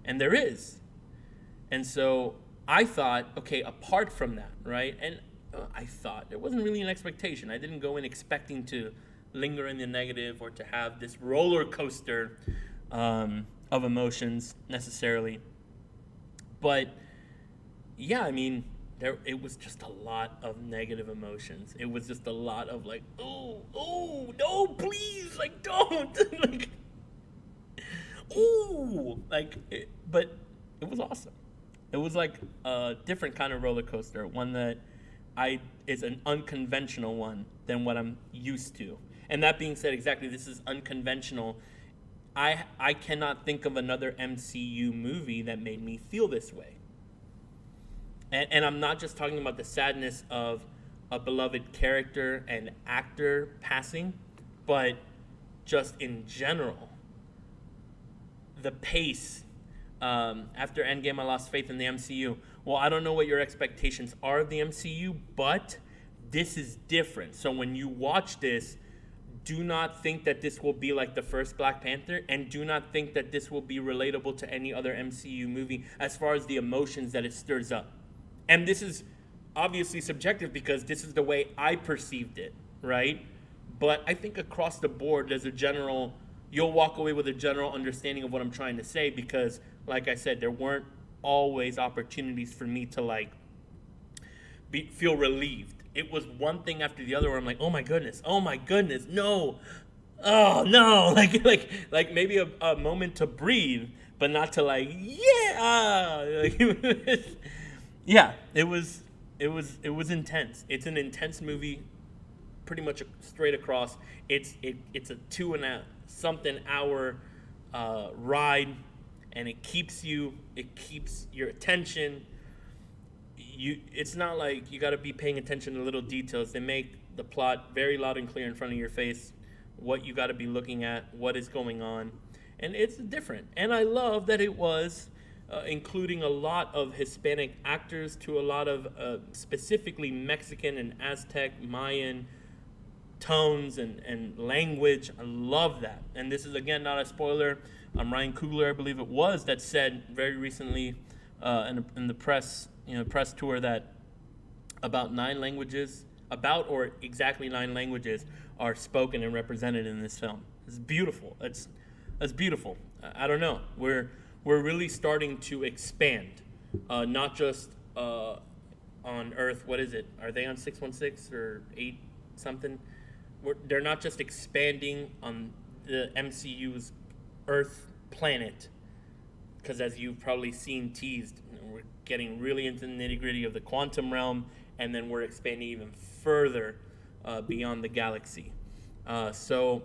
And there is. And so I thought, okay, apart from that, right? And I thought, it wasn't really an expectation. I didn't go in expecting to linger in the negative or to have this roller coaster of emotions necessarily. But yeah, I mean, it was just a lot of negative emotions. It was just a lot of like, oh, no, please, like, don't, like, but it was awesome. It was like a different kind of roller coaster, one that is an unconventional one than what I'm used to. And that being said, exactly, this is unconventional. I cannot think of another MCU movie that made me feel this way. And I'm not just talking about the sadness of a beloved character and actor passing, but just in general. The pace. After Endgame, I lost faith in the MCU. Well, I don't know what your expectations are of the MCU, but this is different. So when you watch this, do not think that this will be like the first Black Panther, and do not think that this will be relatable to any other MCU movie as far as the emotions that it stirs up. And this is obviously subjective because this is the way I perceived it, right? But I think across the board, you'll walk away with a general understanding of what I'm trying to say because, like I said, there weren't always opportunities for me to feel relieved. It was one thing after the other where I'm like, oh my goodness, no, oh no, like maybe a moment to breathe, but not to yeah, it was intense. It's an intense movie, pretty much straight across. It's a 2.5 hour ride, and it keeps your attention. It's not like you got to be paying attention to little details. They make the plot very loud and clear in front of your face, what you got to be looking at, what is going on, and it's different. And I love that it was including a lot of Hispanic actors to a lot of specifically Mexican and Aztec, Mayan tones and language. I love that. And this is, again, not a spoiler. Ryan Coogler, I believe it was, that said very recently in the press, press tour, that about 9 languages, or exactly 9 languages are spoken and represented in this film. It's beautiful. That's beautiful. I don't know. We're really starting to expand, not just on Earth. What is it? Are they on 616 or 8 something? They're not just expanding on the MCU's Earth planet, because as you've probably seen teased, we're getting really into the nitty-gritty of the quantum realm, and then we're expanding even further beyond the galaxy. So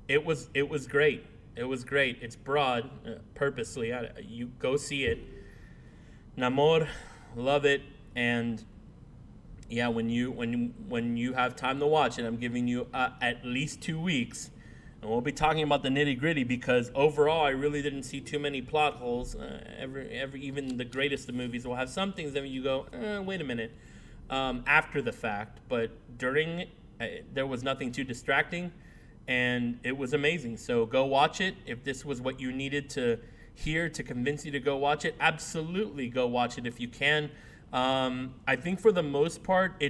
it was great. It was great. It's broad, purposely. You go see it. Namor, love it. And yeah, when you have time to watch it, I'm giving you at least 2 weeks, and we'll be talking about the nitty gritty, because overall I really didn't see too many plot holes. Even the greatest of movies will have some things that you go, wait a minute, after the fact, but during there was nothing too distracting, and it was amazing. So go watch it. If this was what you needed to hear to convince you to go watch it, absolutely go watch it if you can. I think for the most part,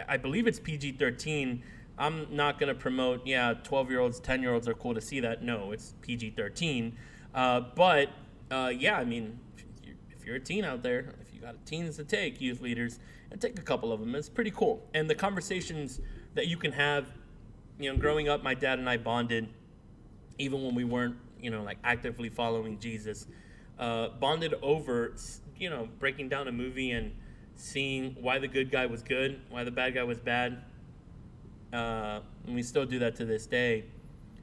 I believe it's PG-13. I'm not going to promote, 12-year-olds, 10-year-olds are cool to see that. No, it's PG-13. But I mean, if you're a teen out there, if you got teens to take, youth leaders, and take a couple of them, it's pretty cool. And the conversations that you can have, growing up, my dad and I bonded, even when we weren't, like actively following Jesus, bonded over, breaking down a movie and seeing why the good guy was good, why the bad guy was bad. And we still do that to this day.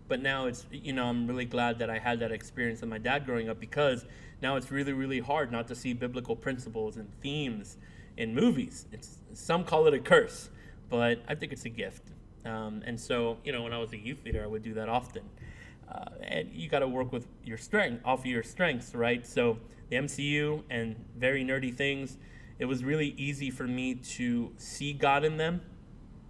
But now it's, I'm really glad that I had that experience with my dad growing up, because now it's really, really hard not to see biblical principles and themes in movies. Some call it a curse, but I think it's a gift. And so, when I was a youth leader, I would do that often. And you got to work with your off of your strengths, right? So the MCU and very nerdy things, it was really easy for me to see God in them.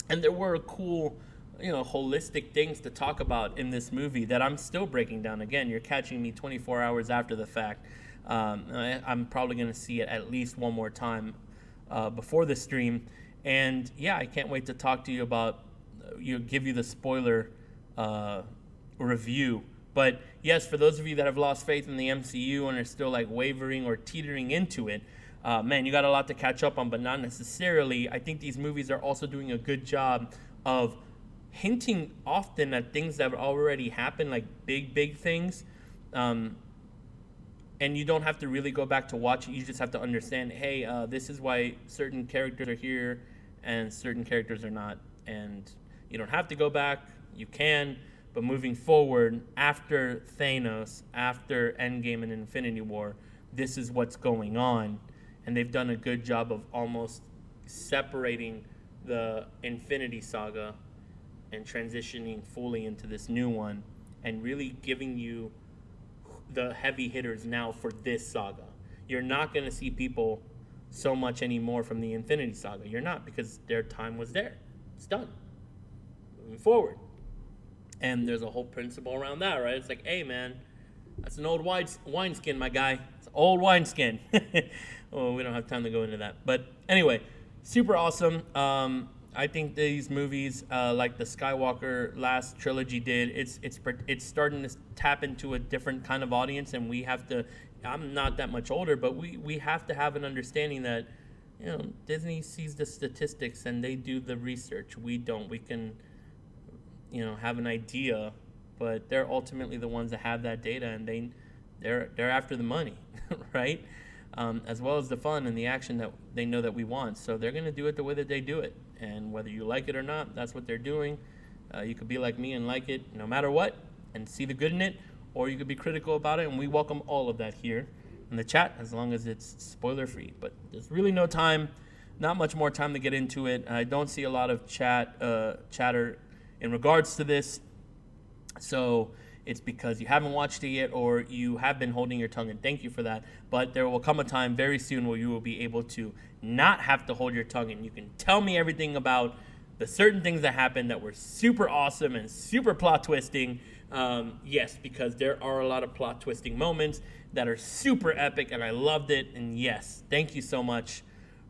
And there were cool, holistic things to talk about in this movie that I'm still breaking down. Again, you're catching me 24 hours after the fact. I'm probably going to see it at least one more time before the stream. And yeah, I can't wait to talk to you about, give you the spoiler review. But yes, for those of you that have lost faith in the MCU and are still like wavering or teetering into it, man, you got a lot to catch up on, but not necessarily. I think these movies are also doing a good job of hinting often at things that have already happened, like big things. And you don't have to really go back to watch it. You just have to understand, hey, this is why certain characters are here and certain characters are not. And you don't have to go back. You can. But moving forward, after Thanos, after Endgame and Infinity War, this is what's going on. And they've done a good job of almost separating the Infinity Saga and transitioning fully into this new one, and really giving you the heavy hitters now for this saga. You're not going to see people so much anymore from the Infinity Saga. You're not, because their time was there. It's done. Moving forward. And there's a whole principle around that, right? It's like, hey, man, that's an old wineskin, my guy. It's an old wineskin. Oh, we don't have time to go into that. But anyway, super awesome. I think these movies, like the Skywalker last trilogy did, it's starting to tap into a different kind of audience, and we have to. I'm not that much older, but we have to have an understanding that, Disney sees the statistics and they do the research. We don't. We can, have an idea, but they're ultimately the ones that have that data, and they're after the money, right? As well as the fun and the action that they know that we want. So they're going to do it the way that they do it. And whether you like it or not, that's what they're doing. You could be like me and like it no matter what and see the good in it, or you could be critical about it, and we welcome all of that here in the chat as long as it's spoiler-free. But there's really no time, not much more time to get into it. I don't see a lot of chatter in regards to this. So it's because you haven't watched it yet or you have been holding your tongue, and thank you for that. But there will come a time very soon where you will be able to not have to hold your tongue, and you can tell me everything about the certain things that happened that were super awesome and super plot twisting. Yes, because there are a lot of plot twisting moments that are super epic, and I loved it. And yes, thank you so much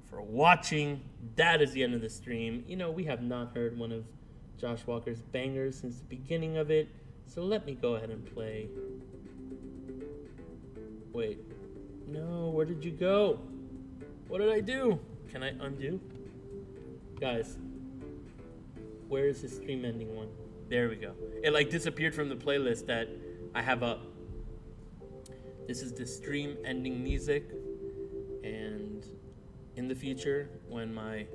for watching. That is the end of the stream. You know, we have not heard one of Josh Walker's bangers since the beginning of it, so let me go ahead and play. Wait, no, where did you go? What did I do? Can I undo? Guys, where is the stream ending one? There we go. It like disappeared from the playlist that I have up. This is the stream ending music, and in the future, when my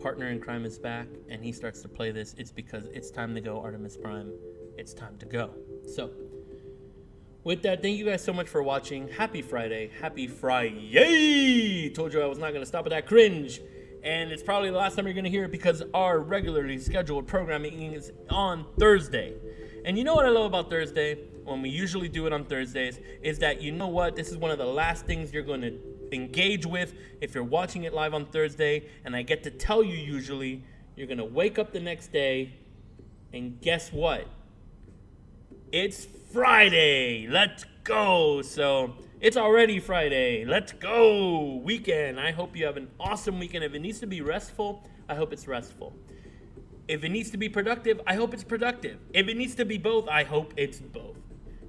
partner in crime is back and he starts to play this, it's because it's time to go, Artemis Prime. It's time to go. So, with that, thank you guys so much for watching. Happy Friday. Happy Friday! Told you I was not going to stop at that cringe. And it's probably the last time you're going to hear it because our regularly scheduled programming is on Thursday. And you know what I love about Thursday, when we usually do it on Thursdays, is that you know what? This is one of the last things you're going to engage with if you're watching it live on Thursday. And I get to tell you usually, you're going to wake up the next day and guess what? It's Friday. Let's go. So it's already Friday. Let's go. Weekend. I hope you have an awesome weekend. If it needs to be restful, I hope it's restful. If it needs to be productive, I hope it's productive. If it needs to be both, I hope it's both.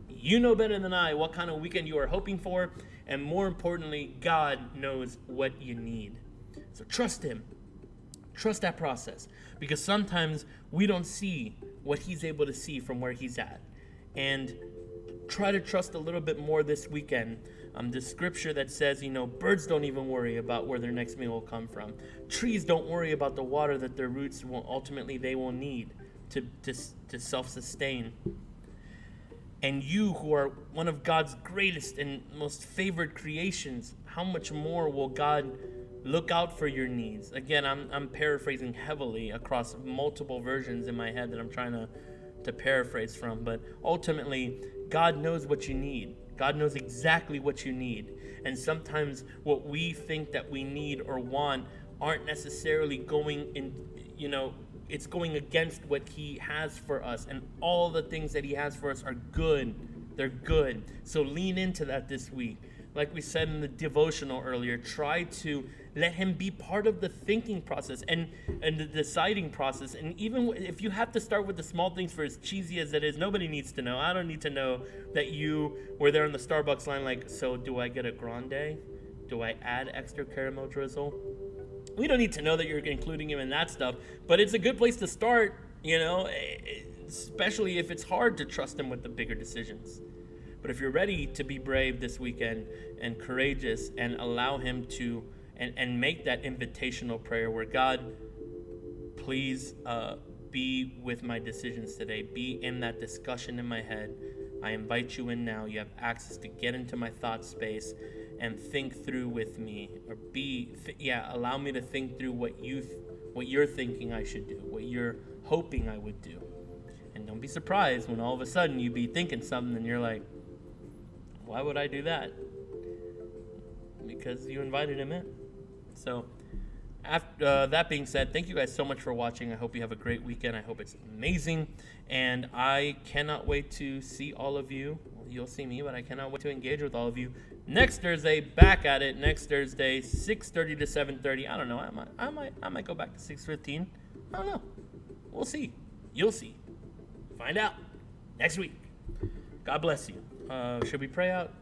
You know better than I what kind of weekend you are hoping for. And more importantly, God knows what you need. So trust him. Trust that process. Because sometimes we don't see what he's able to see from where he's at. And try to trust a little bit more this weekend. The scripture that says, you know, birds don't even worry about where their next meal will come from. Trees don't worry about the water that their roots will ultimately they will need to self-sustain. And you, who are one of God's greatest and most favored creations, how much more will God look out for your needs? Again, I'm paraphrasing heavily across multiple versions in my head that I'm trying to paraphrase from, but ultimately, God knows what you need. God knows exactly what you need. And sometimes what we think that we need or want aren't necessarily going in, you know, it's going against what he has for us. And all the things that he has for us are good. They're good. So lean into that this week. Like we said in the devotional earlier, try to let him be part of the thinking process and the deciding process. And even if you have to start with the small things, for as cheesy as it is, nobody needs to know. I don't need to know that you were there in the Starbucks line like, so do I get a grande? Do I add extra caramel drizzle? We don't need to know that you're including him in that stuff, but it's a good place to start, you know, especially if it's hard to trust him with the bigger decisions. But if you're ready to be brave this weekend and courageous and allow him to and make that invitational prayer where God, please be with my decisions today. Be in that discussion in my head. I invite you in now. You have access to get into my thought space and think through with me, or allow me to think through what you're thinking I should do, what you're hoping I would do. And don't be surprised when all of a sudden you be thinking something and you're like, why would I do that? Because you invited him in. So after that being said, thank you guys so much for watching. I hope you have a great weekend. I hope it's amazing. And I cannot wait to see all of you. Well, you'll see me, but I cannot wait to engage with all of you next Thursday. Back at it next Thursday, 6:30 to 7:30. I don't know. I might go back to 6:15. I don't know. We'll see. You'll see. Find out next week. God bless you. Should we pray out?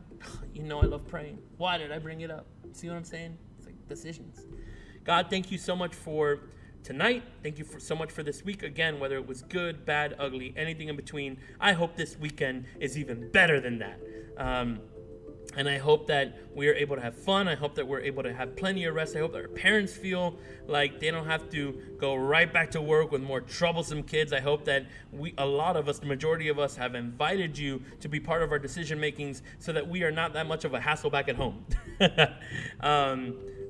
You know I love praying. Why did I bring it up? See what I'm saying? It's like decisions. God, thank you so much for tonight. Thank you so much for this week. Again, whether it was good, bad, ugly, anything in between, I hope this weekend is even better than that. And I hope that we are able to have fun. I hope that we're able to have plenty of rest. I hope that our parents feel like they don't have to go right back to work with more troublesome kids. I hope that a lot of us, the majority of us, have invited you to be part of our decision makings so that we are not that much of a hassle back at home.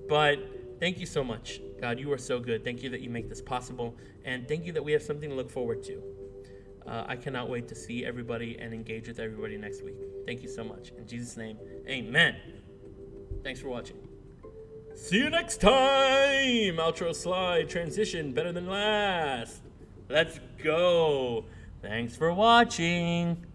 But thank you so much. God, you are so good. Thank you that you make this possible. And thank you that we have something to look forward to. I cannot wait to see everybody and engage with everybody next week. Thank you so much. In Jesus' name, amen. Thanks for watching. See you next time. Outro slide, transition, better than last. Let's go. Thanks for watching.